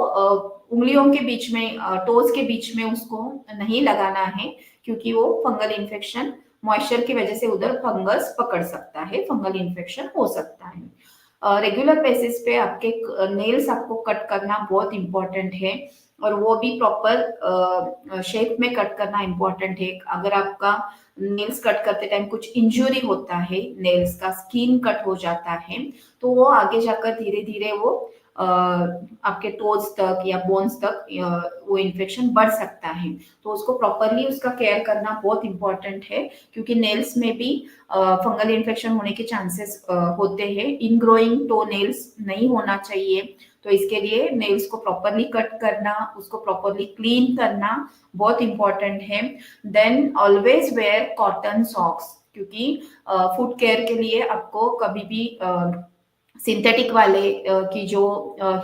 उंगलियों के बीच में, टोज के बीच में उसको नहीं लगाना है, क्योंकि वो फंगल इन्फेक्शन, मॉइस्चर की वजह से उधर फंगस पकड़ सकता है, फंगल इन्फेक्शन हो सकता है। रेगुलर बेसिस पे आपके नेल्स आपको कट करना बहुत इंपॉर्टेंट है, और वो भी प्रॉपर शेप में कट करना इंपॉर्टेंट है। अगर आपका नेल्स कट करते टाइम कुछ इंजुरी होता है, नेल्स का स्किन कट हो जाता है, तो वो आगे जाकर धीरे धीरे वो आपके टोज तक या बोन्स तक वो इन्फेक्शन बढ़ सकता है। तो उसको प्रॉपरली उसका केयर करना बहुत इंपॉर्टेंट है, क्योंकि नेल्स में भी फंगल इन्फेक्शन होने के चांसेस होते हैं। इन ग्रोइंग टो नेल्स नहीं होना चाहिए, तो इसके लिए नेल्स को प्रॉपरली कट करना, उसको प्रॉपरली क्लीन करना बहुत इंपॉर्टेंट है। Then always wear cotton socks, क्योंकि फुट केयर के लिए आपको कभी भी सिंथेटिक वाले की जो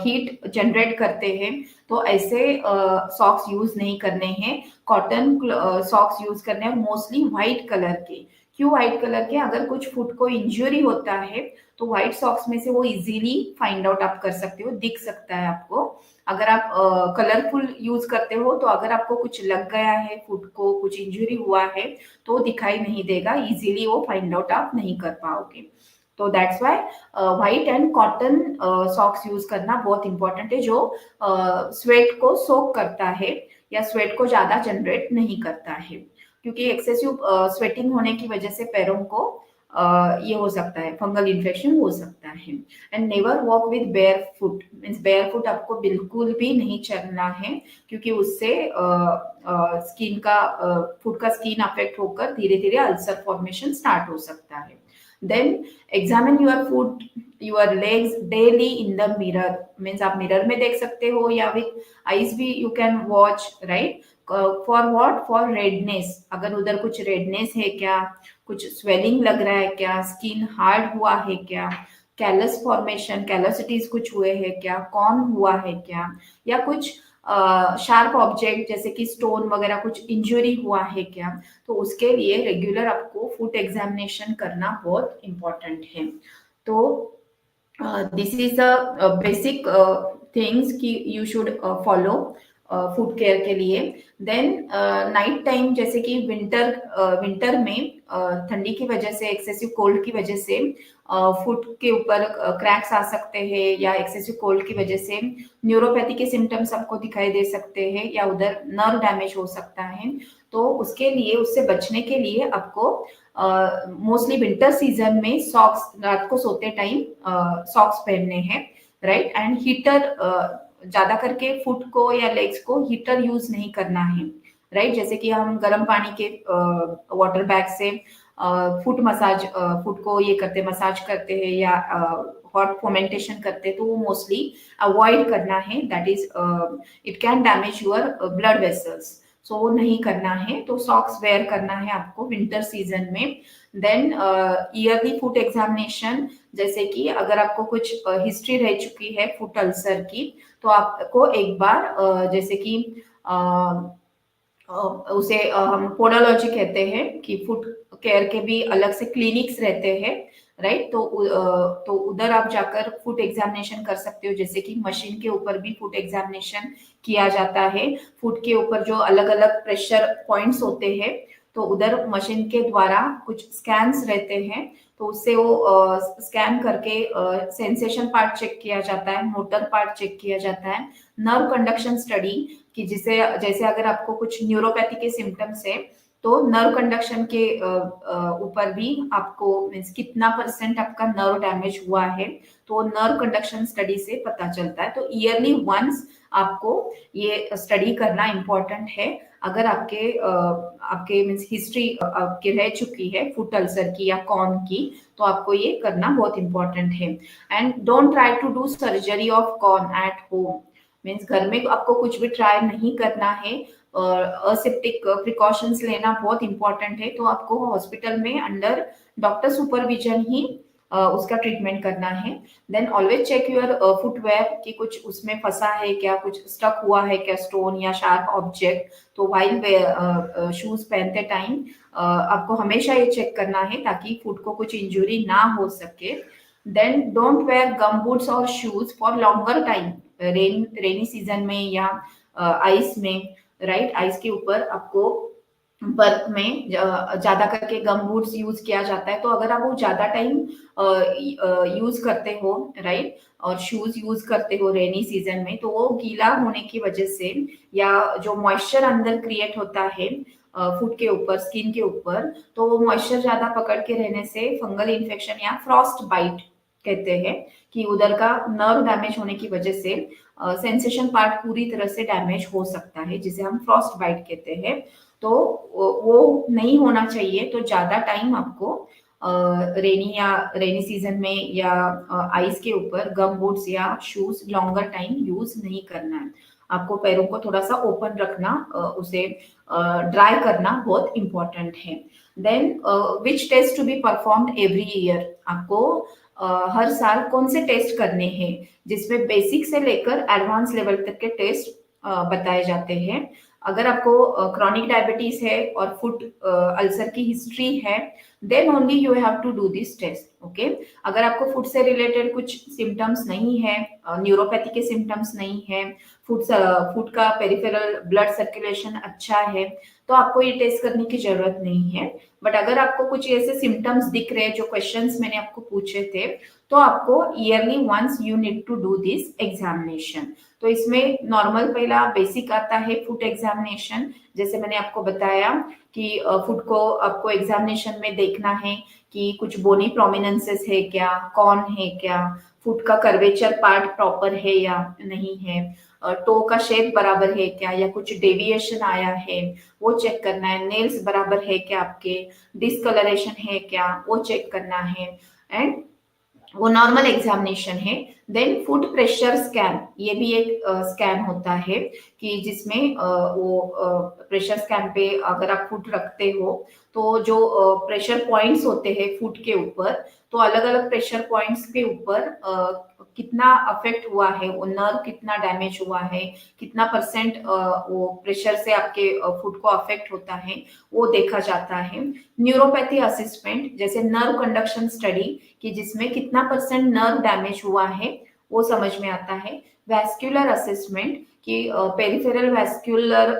हीट जनरेट करते हैं, तो ऐसे सॉक्स यूज नहीं करने हैं। कॉटन सॉक्स यूज करने हैं, मोस्टली व्हाइट कलर के। क्यों व्हाइट कलर के? अगर कुछ फुट को इंजरी होता है तो व्हाइट सॉक्स में से वो इजीली फाइंड आउट आप कर सकते हो, दिख सकता है आपको। अगर आप कलरफुल यूज करते हो तो अगर आपको कुछ लग गया है, फुट को कुछ इंजरी हुआ है, तो दिखाई नहीं देगा, इजीली वो फाइंड आउट आप नहीं कर पाओगे। तो that's why white and cotton socks use करना बहुत इंपॉर्टेंट है, जो स्वेट को सोक करता है या स्वेट को ज्यादा जनरेट नहीं करता है, क्योंकि एक्सेसिव स्वेटिंग होने की वजह से पैरों को ये हो सकता है, फंगल इन्फेक्शन हो सकता है। And never walk with bear foot, means bear foot आपको बिल्कुल भी नहीं चलना है, क्योंकि उससे स्किन का फुट का स्किन अफेक्ट होकर धीरे धीरे अल्सर फॉर्मेशन स्टार्ट हो सकता है। Then examine your foot, your legs daily in the mirror. Means आप मिरर में देख सकते हो या विथ आईज भी you can watch, right. For what? For redness. अगर उधर कुछ रेडनेस है क्या, कुछ स्वेलिंग लग रहा है क्या, स्किन हार्ड हुआ है क्या, कैलस फॉर्मेशन, कैलोसिटीज कुछ हुए हैं क्या, कॉन हुआ है क्या, या कुछ शार्प ऑब्जेक्ट जैसे कि स्टोन वगैरह कुछ इंजुरी हुआ है क्या. तो उसके लिए रेगुलर आपको फुट एग्जामिनेशन करना बहुत इंपॉर्टेंट है. तो this is a basic things कि you should follow food care के लिए. देन नाइट टाइम, जैसे कि विंटर में ठंडी की वजह से, एक्सेसिव कोल्ड की वजह से फुट के ऊपर क्रैक्स आ सकते हैं, या एक्सेसिव कोल्ड की वजह से न्यूरोपैथी के सिम्टम्स आपको दिखाई दे सकते हैं, या उधर नर्व डैमेज हो सकता है. तो उसके लिए, उससे बचने के लिए आपको मोस्टली विंटर सीजन में सॉक्स, रात को सोते टाइम सॉक्स पहनने हैं, राइट. एंड हीटर, ज्यादा करके फुट को या लेग्स को हीटर यूज नहीं करना है, राइट. जैसे कि हम गर्म पानी के वाटर बैग से फुट मसाज, फुट को ये करते, मसाज करते हैं, या हॉट फोमेंटेशन करते हैं, तो वो मोस्टली अवॉइड करना है. That is, it can damage your blood vessels. So वो नहीं करना है. तो सॉक्स वेयर करना है आपको विंटर सीजन में. देन ईयरली फुट एग्जामिनेशन, जैसे कि अगर आपको कुछ हिस्ट्री रह चुकी है फुट अल्सर की, तो आपको एक बार जैसे कि उसे हम पोडोलॉजी कहते हैं, कि फुट केयर के भी अलग से क्लिनिक्स रहते हैं, राइट. तो उधर आप जाकर फुट एग्जामिनेशन कर सकते हो. जैसे कि मशीन के ऊपर भी फुट एग्जामिनेशन किया जाता है. फुट के ऊपर जो अलग अलग प्रेशर पॉइंट्स होते हैं, तो उधर मशीन के द्वारा कुछ स्कैन्स रहते हैं, तो उससे वो स्कैन करके सेंसेशन पार्ट चेक किया जाता है, मोटर पार्ट चेक किया जाता है, नर्व कंडक्शन स्टडी, कि जिसे, जैसे अगर आपको कुछ न्यूरोपैथी के सिम्टम्स है, तो नर्व कंडक्शन के ऊपर भी आपको मीन्स कितना परसेंट आपका नर्व डैमेज हुआ है, तो नर्व कंडक्शन स्टडी से पता चलता है. तो ईयरली वंस आपको ये स्टडी करना इम्पोर्टेंट है. अगर आपके मीन्स हिस्ट्री आपके रह चुकी है फुट अल्सर की या कॉर्न की, तो आपको ये करना बहुत इंपॉर्टेंट है. And don't try to do surgery of corn at home. Means घर में आपको कुछ भी ट्राई नहीं करना है. और असेप्टिक प्रिकॉशंस लेना बहुत इंपॉर्टेंट है. तो आपको हॉस्पिटल में अंडर डॉक्टर सुपरविजन ही उसका ट्रीटमेंट करना है. Then always check your footwear, कि कुछ उसमें फंसा है क्या, कुछ स्टक हुआ है क्या, स्टोन या शार्प ऑब्जेक्ट. तो वाइल शूज पहनते टाइम आपको हमेशा ये चेक करना है, ताकि फुट को कुछ इंजुरी ना हो सके. Then don't wear gum boots और shoes for longer time, rainy season में या आइस में, राइट. आइस के ऊपर आपको बर्फ में ज्यादा करके गम बूट्स यूज किया जाता है. तो अगर आप वो ज्यादा टाइम यूज करते हो, राइट, और शूज यूज करते हो रेनी सीजन में, तो वो गीला होने की वजह से, या जो मॉइस्चर अंदर क्रिएट होता है फुट के ऊपर, स्किन के ऊपर, तो वो मॉइस्चर ज्यादा पकड़ के रहने से फंगल इन्फेक्शन या फ्रॉस्ट बाइट कहते हैं, कि उधर का नर्व डैमेज होने की वजह से सेंसेशन पार्ट पूरी तरह से डैमेज हो सकता है, जिसे हम फ्रॉस्ट बाइट कहते हैं. तो वो नहीं होना चाहिए. तो ज्यादा टाइम आपको रेनी सीजन में या आइस के ऊपर गम बूट्स या शूज लॉन्गर टाइम यूज नहीं करना है. आपको पैरों को थोड़ा सा ओपन रखना, उसे ड्राई करना बहुत इंपॉर्टेंट है. Then which test to be performed every year. आपको हर साल कौन से टेस्ट करने हैं, जिसमें बेसिक से लेकर एडवांस लेवल तक के टेस्ट बताए जाते हैं. अगर आपको क्रॉनिक डायबिटीज है और फुट अल्सर की हिस्ट्री है, then only you have to do this test. Okay. अगर आपको फुट से रिलेटेड कुछ सिम्टम्स नहीं है, न्यूरोपैथी के सिम्टम्स नहीं है, फुट का पेरिफेरल ब्लड सर्कुलेशन अच्छा है, तो आपको ये टेस्ट करने की जरूरत नहीं है. बट अगर आपको कुछ ऐसे सिम्टम्स दिख रहे हैं जो क्वेश्चंस मैंने आपको पूछे थे, तो आपको yearly once you need to do this examination. तो इसमें नॉर्मल पहला बेसिक आता है फुट एग्जामिनेशन. जैसे मैंने आपको बताया कि फुट को आपको एग्जामिनेशन में देखना है कि कुछ बोनी प्रोमिनेंसेस है क्या, कॉर्न है क्या, फुट का कर्वेचर पार्ट प्रॉपर है या नहीं है, टो का शेप बराबर है क्या या कुछ डेविएशन आया है वो चेक करना है, नेल्स बराबर है क्या आपके, डिसकलरेशन है क्या वो चेक करना है, एंड वो नॉर्मल एग्जामिनेशन है। देन फुट प्रेशर स्कैन, ये भी एक स्कैन होता है कि जिसमें वो प्रेशर स्कैन पे अगर आप फुट रखते हो तो जो प्रेशर पॉइंट्स होते हैं फुट के ऊपर, तो अलग अलग प्रेशर पॉइंट्स के ऊपर कितना अफेक्ट हुआ है, वो नर्व कितना डैमेज हुआ है, कितना परसेंट वो प्रेशर से आपके फुट को अफेक्ट होता है वो देखा जाता है। न्यूरोपैथी असिस्मेंट जैसे नर्व कंडक्शन स्टडी कि जिसमें कितना परसेंट नर्व डैमेज हुआ है वो समझ में आता है। वैस्कुलर असेसमेंट कि पेरिफेरल वैस्कुलर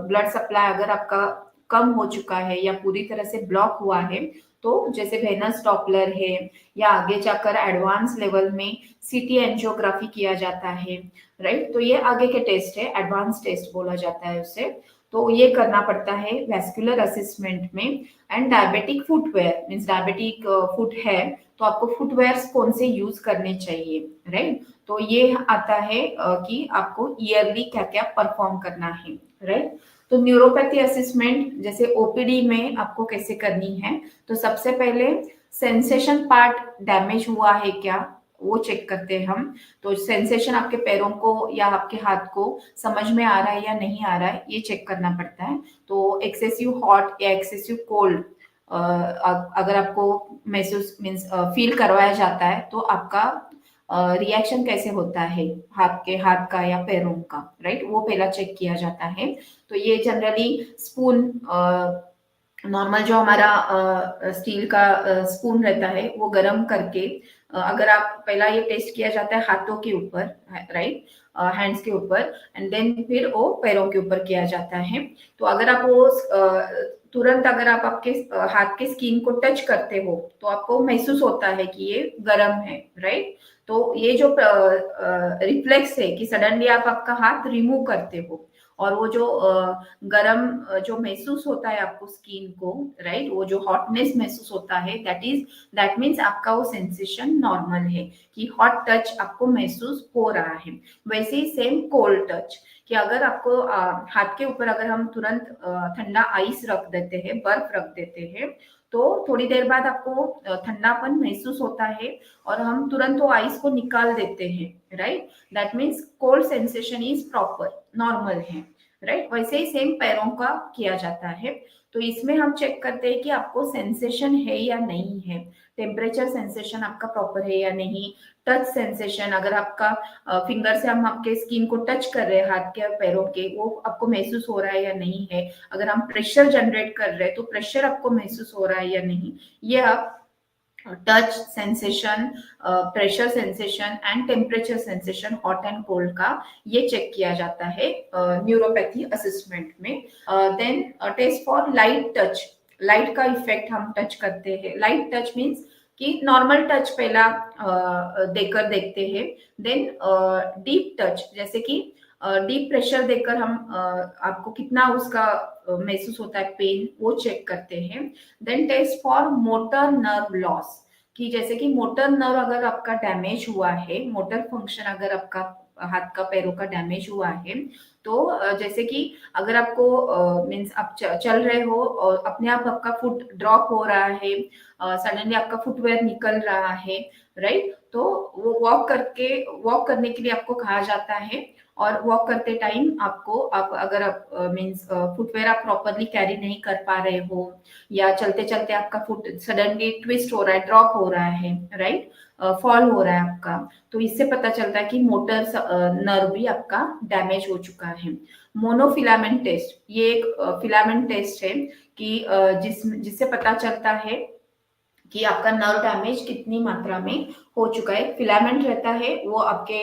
ब्लड सप्लाई अगर आपका कम हो चुका है या पूरी तरह से ब्लॉक हुआ है तो जैसे वेनस डॉपलर है या आगे जाकर एडवांस लेवल में सीटी एंजियोग्राफी किया जाता है, राइट। तो ये आगे के टेस्ट है, एडवांस टेस्ट बोला जाता है उसे। तो ये करना पड़ता है वैस्कुलर असेसमेंट में। And diabetic footwear means diabetic foot है तो आपको फुटवेयर कौन से यूज करने चाहिए, राइट। तो ये आता है कि आपको ईयरली क्या क्या परफॉर्म करना है, राइट। तो न्यूरोपैथी असेसमेंट जैसे ओपीडी में आपको कैसे करनी है, तो सबसे पहले सेंसेशन पार्ट डैमेज हुआ है क्या वो चेक करते हैं हम। तो सेंसेशन आपके पैरों को या आपके हाथ को समझ में आ रहा है या नहीं आ रहा है ये चेक करना पड़ता है। तो एक्सेसिव हॉट या एक्सेसिव कोल्ड अगर आपको महसूस मीन्स फील करवाया जाता है तो आपका रिएक्शन कैसे होता है हाथ का या पैरों का, राइट, वो पहला चेक किया जाता है। तो ये जनरली स्पून, नॉर्मल जो हमारा स्टील का स्पून रहता है वो गरम करके अगर आप पहला ये टेस्ट किया जाता है हाथों के ऊपर, राइट, हैंड्स के ऊपर, एंड देन फिर वो पैरों के ऊपर किया जाता है। तो अगर आप वो तुरंत अगर आप आपके हाथ के स्किन को टच करते हो तो आपको महसूस होता है कि ये गर्म है, राइट। तो ये जो रिफ्लेक्स है कि सडनली आप आपका हाथ रिमूव करते हो और वो जो गरम जो महसूस होता है आपको स्किन को, राइट, वो जो हॉटनेस महसूस होता है दैट मीन्स आपका वो सेंसेशन नॉर्मल है कि हॉट टच आपको महसूस हो रहा है। वैसे ही सेम कोल्ड टच कि अगर आपको हाथ के ऊपर अगर हम तुरंत ठंडा आइस रख देते हैं, बर्फ रख देते हैं, तो थोड़ी देर बाद आपको ठंडापन महसूस होता है और हम तुरंत वो आइस को निकाल देते हैं, right. That means cold sensation is proper, normal है, राइट। वैसे ही सेम पैरों का किया जाता है। तो इसमें हम चेक करते हैं कि आपको सेंसेशन है या नहीं है, टेम्परेचर सेंसेशन आपका प्रॉपर है या नहीं, टच सेंसेशन अगर आपका फिंगर से हम आपके स्किन को टच कर रहे हैं हाथ के और पैरों के, वो आपको महसूस हो रहा है या नहीं है, अगर हम प्रेशर जनरेट कर रहे हैं तो प्रेशर आपको महसूस हो रहा है या नहीं, ये आप touch sensation, pressure sensation and temperature sensation hot and cold का ये चेक किया जाता है न्यूरोपैथी असेसमेंट में। Then test for light touch, light का इफेक्ट हम टच करते हैं। लाइट टच मीन्स कि नॉर्मल टच पहला देकर देखते हैं, देन डीप टच जैसे कि डीप प्रेशर देकर हम आपको कितना उसका महसूस होता है पेन वो चेक करते हैं। Then test for motor nerve loss कि जैसे कि मोटर नर्व अगर आपका डैमेज हुआ है, मोटर फंक्शन अगर आपका हाथ का पैरों का डैमेज हुआ है तो जैसे कि अगर आपको मीन्स आप चल रहे हो और अपने आप आपका फुट ड्रॉप हो रहा है, सडनली आपका फुटवेयर निकल रहा है, राइट, तो वो वॉक करने के लिए आपको कहा जाता है और वॉक करते टाइम आपको आप अगर आप मीन्स फुटवेयर आप प्रॉपरली कैरी नहीं कर पा रहे हो या चलते चलते आपका फुट सडनली ट्विस्ट हो रहा है, ड्रॉप हो रहा है, राइट, फॉल हो रहा है आपका, तो इससे पता चलता है कि मोटर नर्व भी आपका डैमेज हो चुका है। मोनोफिलामेंट टेस्ट, ये एक फिलामेंट टेस्ट है कि जिससे पता चलता है कि आपका नर्व डैमेज कितनी मात्रा में हो चुका है। फिलामेंट रहता है वो आपके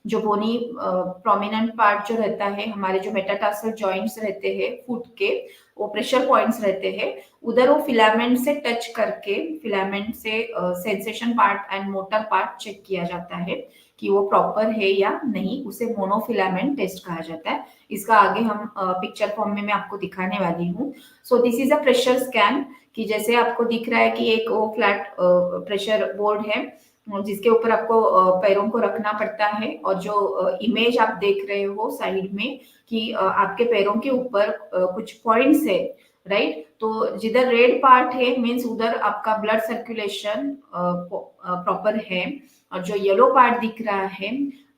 जो बोनी प्रोमिनेंट पार्ट जो रहता है, हमारे जो मेटाटार्सल जॉइंट्स रहते हैं फुट के, वो प्रेशर पॉइंट्स रहते हैं, उधर वो फिलामेंट से टच करके फिलामेंट से sensation part and motor part check किया जाता है कि वो प्रॉपर है या नहीं, उसे मोनोफिलामेंट टेस्ट कहा जाता है। इसका आगे हम पिक्चर फॉर्म में मैं आपको दिखाने वाली हूँ। सो this is a pressure scan कि जैसे आपको दिख रहा है कि एक वो फ्लैट प्रेशर बोर्ड है जिसके ऊपर आपको पैरों को रखना पड़ता है, और जो इमेज आप देख रहे हो साइड में कि आपके पैरों के ऊपर कुछ पॉइंट्स है, राइट? तो जिधर रेड पार्ट है मीन्स उधर आपका ब्लड सर्कुलेशन प्रॉपर है, और जो येलो पार्ट दिख रहा है,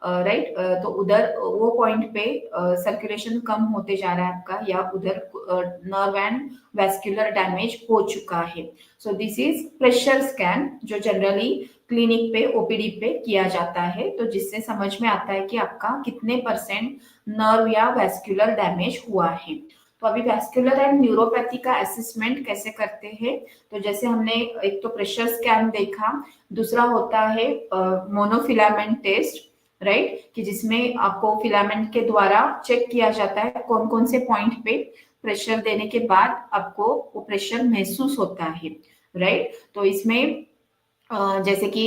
राइट, तो उधर वो पॉइंट पे सर्कुलेशन कम होते जा रहा है आपका, या उधर नर्व एंड वैस्कुलर डैमेज हो चुका है। So this is pressure scan, जो जनरली क्लिनिक पे ओपीडी पे किया जाता है, तो जिससे समझ में आता है कि आपका कितने परसेंट नर्व या वैस्कुलर डैमेज हुआ है। तो अभी वैस्कुलर एंड न्यूरोपैथी का असेसमेंट कैसे करते हैं, तो जैसे हमने एक तो प्रेशर स्कैन देखा, दूसरा होता है मोनोफिलामेंट टेस्ट, राइट, कि जिसमें आपको फिलामेंट के द्वारा चेक किया जाता है कौन कौन से पॉइंट पे प्रेशर देने के बाद आपको वो प्रेशर महसूस होता है, राइट। तो इसमें जैसे कि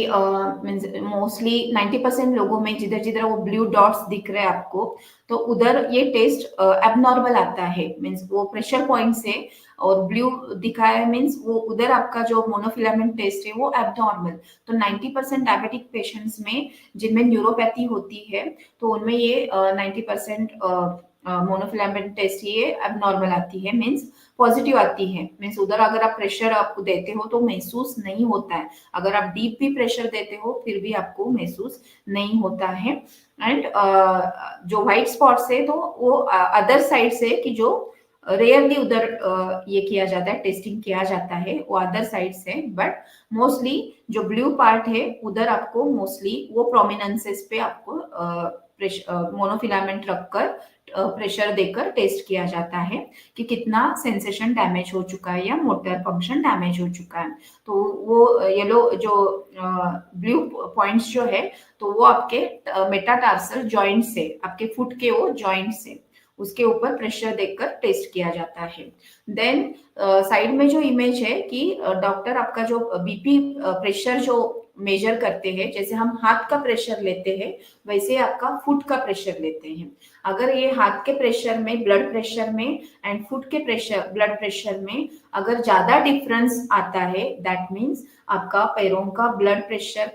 मीन्स मोस्टली 90% लोगों में जिधर जिधर वो ब्लू डॉट्स दिख रहे हैं आपको, तो उधर ये टेस्ट एबनॉर्मल आता है, मीन्स वो प्रेशर पॉइंट से और ब्लू दिखा है मीन्स वो उधर आपका जो मोनोफिलामेंट टेस्ट है वो एबनॉर्मल। तो 90% डायबिटिक पेशेंट्स में जिनमें न्यूरोपैथी होती है, तो उनमें ये 90% मोनोफिलामेंट टेस्ट ये एबनॉर्मल आती है, मीन्स पॉजिटिव आती है, मीन्स उधर अगर आप प्रेशर आपको देते हो तो महसूस नहीं होता है, अगर आप डीप भी प्रेशर देते हो फिर भी आपको महसूस नहीं होता है। एंड जो व्हाइट स्पॉट्स है तो वो अदर साइड से, कि जो रेयरली उधर ये किया जाता है, टेस्टिंग किया जाता है वो अदर साइड से, बट मोस्टली जो ब्लू पार्ट है उधर आपको मोस्टली वो प्रोमिनेंसेस पे आपको मोनोफिलामेंट रखकर प्रेशर देकर टेस्ट किया जाता है कि कितना सेंसेशन डैमेज हो चुका है या मोटर फंक्शन डैमेज हो चुका है। तो वो येलो जो ब्लू पॉइंट्स जो है, तो वो आपके मेटाटार्सल जॉइंट से, आपके फुट के वो जॉइंट से उसके ऊपर प्रेशर देकर टेस्ट किया जाता है। देन साइड में जो इमेज है कि डॉक्टर आपका जो बीपी प्रेशर जो मेजर करते हैं, जैसे हम हाथ का प्रेशर लेते हैं वैसे आपका फुट का प्रेशर लेते हैं। अगर ये हाथ के प्रेशर में, ब्लड प्रेशर में एंड फुट के प्रेशर, ब्लड प्रेशर में अगर ज्यादा डिफरेंस आता है, दैट मीन्स आपका पैरों का ब्लड प्रेशर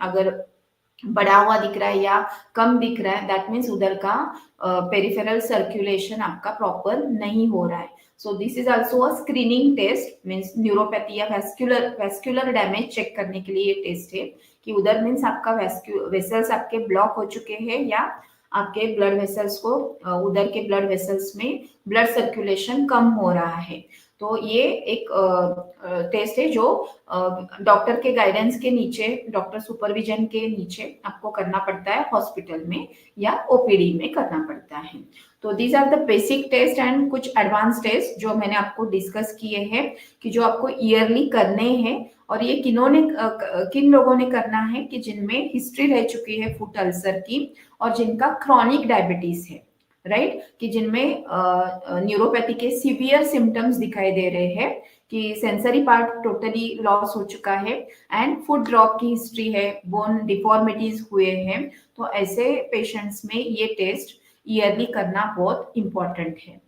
अगर बढ़ा हुआ दिख रहा है या कम दिख रहा है, दैट मीन्स उधर का पेरिफेरल सर्कुलेशन आपका प्रॉपर नहीं हो रहा है। So this is also a screening test, means neuropathy या वैस्कुलर डैमेज चेक करने के लिए ये टेस्ट है कि उधर मीन्स आपका वेसल्स आपके ब्लॉक हो चुके हैं या आपके ब्लड वेसल्स को उधर के ब्लड वेसल्स में ब्लड सर्कुलेशन कम हो रहा है। तो ये एक टेस्ट है जो डॉक्टर के गाइडेंस के नीचे, डॉक्टर सुपरविजन के नीचे आपको करना पड़ता है हॉस्पिटल में या ओपीडी में करना पड़ता है। तो these are the basic test and कुछ एडवांस टेस्ट जो मैंने आपको डिस्कस किए हैं कि जो आपको ईयरली करने हैं, और ये किन लोगों ने करना है कि जिनमें हिस्ट्री रह चुकी है फुट अल्सर की और जिनका क्रॉनिक डायबिटीज है, राइट, कि जिनमें न्यूरोपैथी के सीवियर सिम्टम्स दिखाई दे रहे हैं कि सेंसरी पार्ट टोटली लॉस हो चुका है एंड फुट ड्रॉप की हिस्ट्री है, बोन डिफॉर्मिटीज हुए हैं, तो ऐसे पेशेंट्स में ये टेस्ट ईयरली करना बहुत इंपॉर्टेंट है।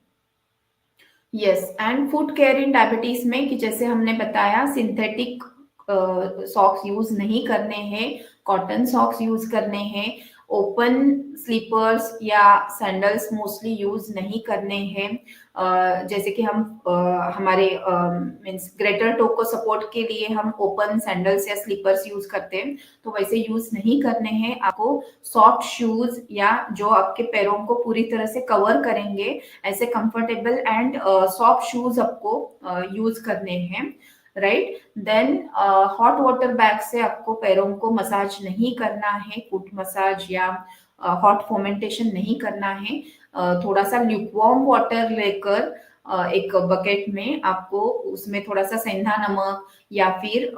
Yes, and foot care in diabetes में कि जैसे हमने बताया सिंथेटिक सॉक्स यूज नहीं करने हैं, कॉटन सॉक्स यूज करने हैं, ओपन स्लीपर्स या सैंडल्स मोस्टली यूज नहीं करने हैं। जैसे कि हम हमारे मीन्स ग्रेटर टो को सपोर्ट के लिए हम ओपन सैंडल्स या स्लीपर्स यूज करते हैं, तो वैसे यूज नहीं करने हैं। आपको सॉफ्ट शूज या जो आपके पैरों को पूरी तरह से कवर करेंगे ऐसे कंफर्टेबल एंड सॉफ्ट शूज आपको यूज करने हैं, right. Then hot water bag से आपको पैरों को मसाज नहीं करना है, फुट मसाज या हॉट फोमेंटेशन नहीं करना है। थोड़ा सा ल्यूकवार्म वाटर लेकर एक बकेट में आपको उसमें थोड़ा सा सेंधा नमक या फिर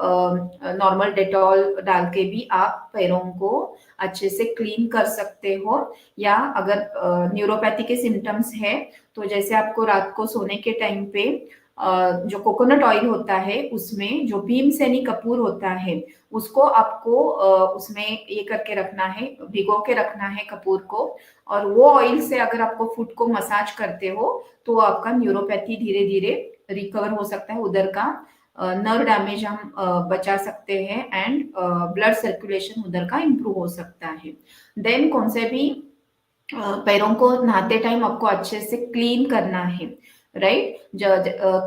नॉर्मल डेटॉल डाल के भी आप पैरों को अच्छे से क्लीन कर सकते हो। या अगर न्यूरोपैथी के सिम्टम्स है तो जैसे आपको रात को सोने के टाइम पे जो कोकोनट ऑयल होता है उसमें जो भीमसेनी कपूर होता है उसको आपको उसमें ये करके रखना है, भिगो के रखना है कपूर को, और वो ऑयल से अगर आपको फुट को मसाज करते हो तो आपका न्यूरोपैथी धीरे धीरे रिकवर हो सकता है, उधर का नर्व डैमेज हम बचा सकते हैं एंड ब्लड सर्कुलेशन उधर का इम्प्रूव हो सकता है। देन कौन से भी पैरों को नहाते टाइम आपको अच्छे से क्लीन करना है, राइट।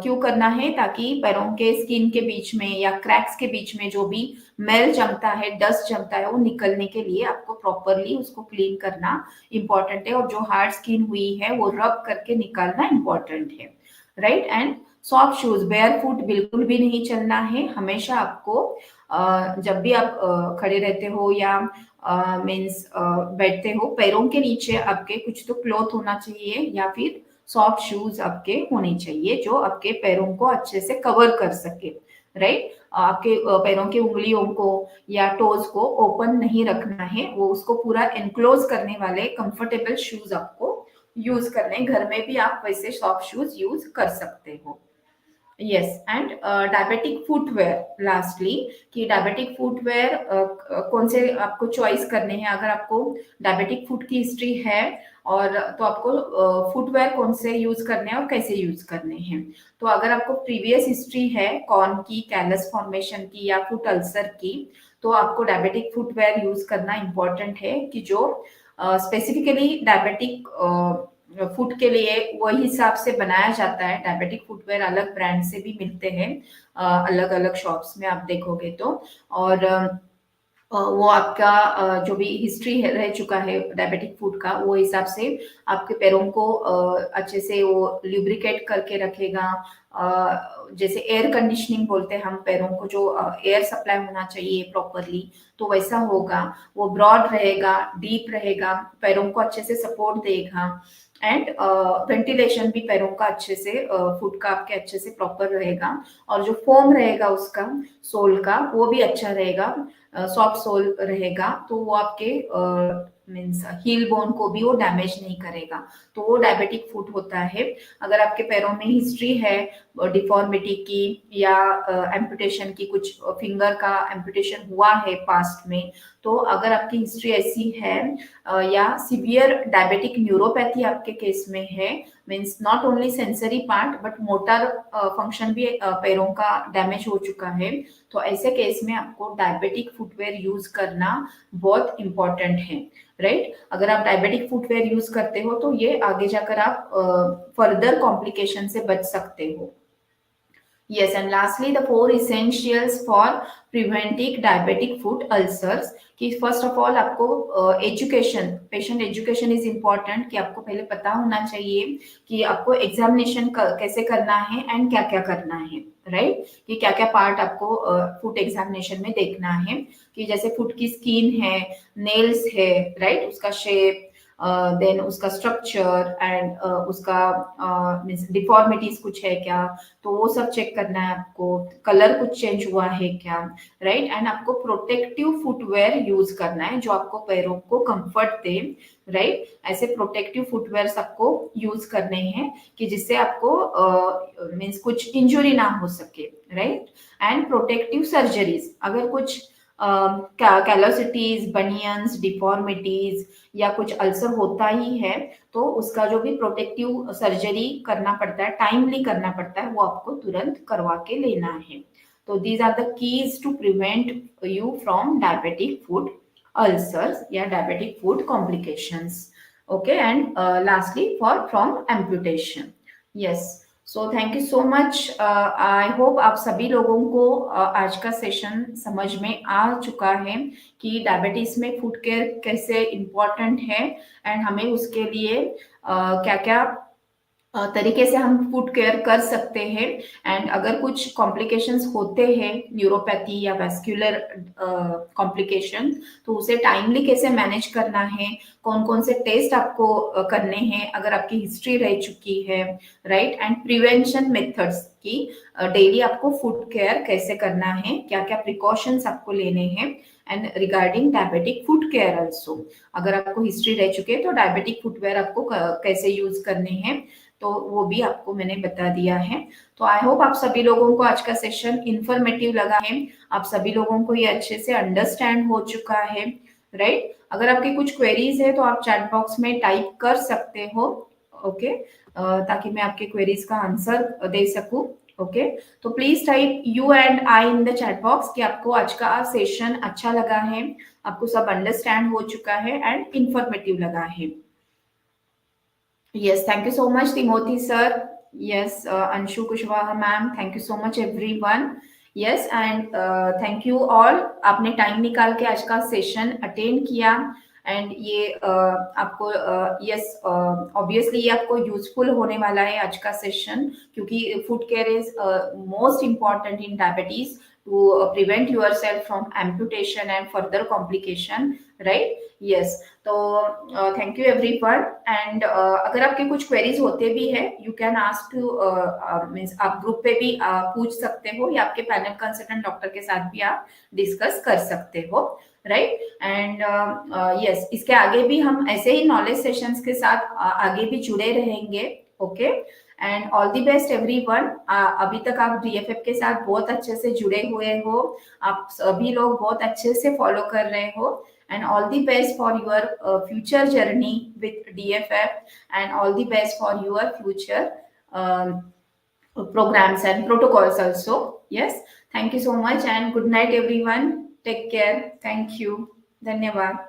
क्यों करना है? ताकि पैरों के स्किन के बीच में या क्रैक्स के बीच में जो भी मेल जमता है, डस्ट जमता है, वो निकलने के लिए आपको प्रॉपरली उसको क्लीन करना इम्पोर्टेंट है। और जो हार्ड स्किन हुई है वो रब करके निकालना इम्पोर्टेंट है, right. And soft shoes, bear foot बिल्कुल भी नहीं चलना है। हमेशा आपको जब भी आप खड़े रहते हो या मीन्स बैठते हो, पैरों के नीचे आपके कुछ तो क्लॉथ होना चाहिए या फिर सॉफ्ट शूज आपके होने चाहिए जो आपके पैरों को अच्छे से कवर कर सके, राइट। आपके पैरों की उंगलियों को या टोज को ओपन नहीं रखना है, वो उसको पूरा एनक्लोज करने वाले कंफर्टेबल शूज आपको यूज करने हैं। घर में भी आप वैसे सॉफ्ट शूज यूज कर सकते हो। Yes. And diabetic footwear lastly, कि डायबिटिक फुटवेयर कौन से आपको चॉइस करने हैं। अगर आपको डायबिटिक फुट की हिस्ट्री है और तो आपको फुटवेयर कौन से यूज करने हैं और कैसे यूज करने हैं। तो अगर आपको प्रीवियस हिस्ट्री है कॉर्न की, कैलस फॉर्मेशन की या फुट अल्सर की, तो आपको डायबिटिक फुटवेयर यूज करना इंपॉर्टेंट है कि जो स्पेसिफिकली डायबिटिक फुट के लिए वही हिसाब से बनाया जाता है। डायबिटिक फुटवेयर अलग ब्रांड से भी मिलते हैं, अलग अलग शॉप्स में आप देखोगे तो। और वो आपका जो भी हिस्ट्री रह चुका है डायबिटिक फूड का, वो हिसाब से आपके पैरों को अच्छे से वो ल्यूब्रिकेट करके रखेगा। जैसे एयर कंडीशनिंग बोलते हैं हम, पैरों को जो एयर सप्लाई होना चाहिए प्रॉपरली, तो वैसा होगा। वो ब्रॉड रहेगा, डीप रहेगा, पैरों को अच्छे से सपोर्ट देगा। एंड वेंटिलेशन भी पैरों का अच्छे से, फुट का आपके अच्छे से प्रॉपर रहेगा। और जो फोम रहेगा उसका, सोल का, वो भी अच्छा रहेगा, सॉफ्ट सोल रहेगा। तो वो आपके मीन्स हील बोन को भी वो डैमेज नहीं करेगा। तो वो डायबिटिक फुट होता है। अगर आपके पैरों में हिस्ट्री है डिफॉर्मिटी की या एम्पुटेशन की, कुछ फिंगर का एम्पुटेशन हुआ है पास्ट में, तो अगर आपकी हिस्ट्री ऐसी है या सिवियर डायबिटिक न्यूरोपैथी आपके केस में है, means not only sensory part but motor function भी पैरों का डैमेज हो चुका है, तो ऐसे केस में आपको डायबिटिक फुटवेयर यूज करना बहुत इंपॉर्टेंट है, राइट। अगर आप डायबिटिक फुटवेयर यूज करते हो तो ये आगे जाकर आप फर्दर कॉम्प्लिकेशन से बच सकते हो। Yes, and lastly, the four essentials for preventing diabetic foot ulcers. कि फर्स्ट ऑफ ऑल आपको education, patient education is important, कि आपको पहले पता होना चाहिए कि आपको एग्जामिनेशन कैसे करना है एंड क्या क्या करना है, राइट। कि क्या क्या पार्ट आपको फुट एग्जामिनेशन में देखना है, कि जैसे फुट की स्किन है, नेल्स है, राइट, उसका शेप, देन उसका स्ट्रक्चर एंड उसका मीन्स डिफॉर्मिटीज कुछ है क्या, तो वो सब चेक करना है आपको। कलर कुछ चेंज हुआ है क्या, राइट। एंड आपको प्रोटेक्टिव फुटवेयर यूज करना है जो आपको पैरों को कंफर्ट दे, राइट। ऐसे प्रोटेक्टिव फुटवेयर आपको यूज करने हैं कि जिससे आपको मीन्स कुछ इंजुरी ना हो सके, राइट। एंड प्रोटेक्टिव सर्जरीज, अगर कुछ कैलोसिटीज, बनियंस, डिफॉर्मिटीज या कुछ अल्सर होता ही है, तो उसका जो भी प्रोटेक्टिव सर्जरी करना पड़ता है, टाइमली करना पड़ता है, वो आपको तुरंत करवा के लेना है। तो these are the keys to prevent you from diabetic foot ulcers या diabetic foot complications. Okay, and lastly for from amputation. Yes, so thank you so much. I hope आप सभी लोगों को आज का सेशन समझ में आ चुका है कि डायबिटीज में फूड केयर कैसे इम्पोर्टेंट है एंड हमें उसके लिए क्या क्या तरीके से हम फूड केयर कर सकते हैं। एंड अगर कुछ कॉम्प्लिकेशंस होते हैं, न्यूरोपैथी या वैस्कुलर कॉम्प्लिकेशन, तो उसे टाइमली कैसे मैनेज करना है, कौन कौन से टेस्ट आपको करने हैं अगर आपकी हिस्ट्री रह चुकी है, राइट। एंड प्रिवेंशन मेथड्स की डेली आपको फूड केयर कैसे करना है, क्या क्या प्रिकॉशंस आपको लेने हैं। And regarding diabetic foot care also, अगर आपको हिस्ट्री रह चुकी है तो डायबिटिक फुटवेयर आपको कैसे यूज करने हैं, तो वो भी आपको मैंने बता दिया है। तो आई होप आप सभी लोगों को आज का सेशन इंफॉर्मेटिव लगा है, आप सभी लोगों को ये अच्छे से अंडरस्टैंड हो चुका है, राइट। अगर आपकी कुछ क्वेरीज है तो आप चैट बॉक्स में टाइप कर सकते हो, ओके, ताकि मैं आपके क्वेरीज का आंसर दे सकूं। ओके, तो please type you and I in the chat box कि आपको आज का सेशन अच्छा लगा है, आपको सब अंडरस्टैंड हो चुका है एंड इंफॉर्मेटिव लगा है. Yes, thank you so much, Timothy sir. Yes, Anshu Kushwaha ma'am, thank you so much everyone. Yes, and thank you all. आपने टाइम निकाल के आज का सेशन अटेंड किया एंड ये आपको यस ऑब्वियसली ये आपको यूजफुल होने वाला है आज का सेशन, क्योंकि foot care is most important in diabetes to prevent yourself from amputation and further complication, right. Yes, तो थैंक यू एवरीवन एंड अगर आपके कुछ क्वेरीज होते भी है you can ask to means आप ग्रुप पे भी पूछ सकते हो या आपके पैनल कंसल्टेंट डॉक्टर के साथ भी आप डिस्कस कर सकते हो, राइट. एंड यस, इसके आगे भी हम ऐसे ही नॉलेज सेशंस के साथ आगे भी जुड़े रहेंगे. Okay, and all the best everyone. अभी तक आप डीएफएफ के साथ बहुत अच्छे से जुड़े हुए हो, आप सभी लोग बहुत अच्छे से फॉलो कर रहे हो. And all the best for your future journey with DFF, and all the best for your future um, programs and protocols also. Yes, thank you so much and good night everyone. Take care. Thank you. Dhanyavad.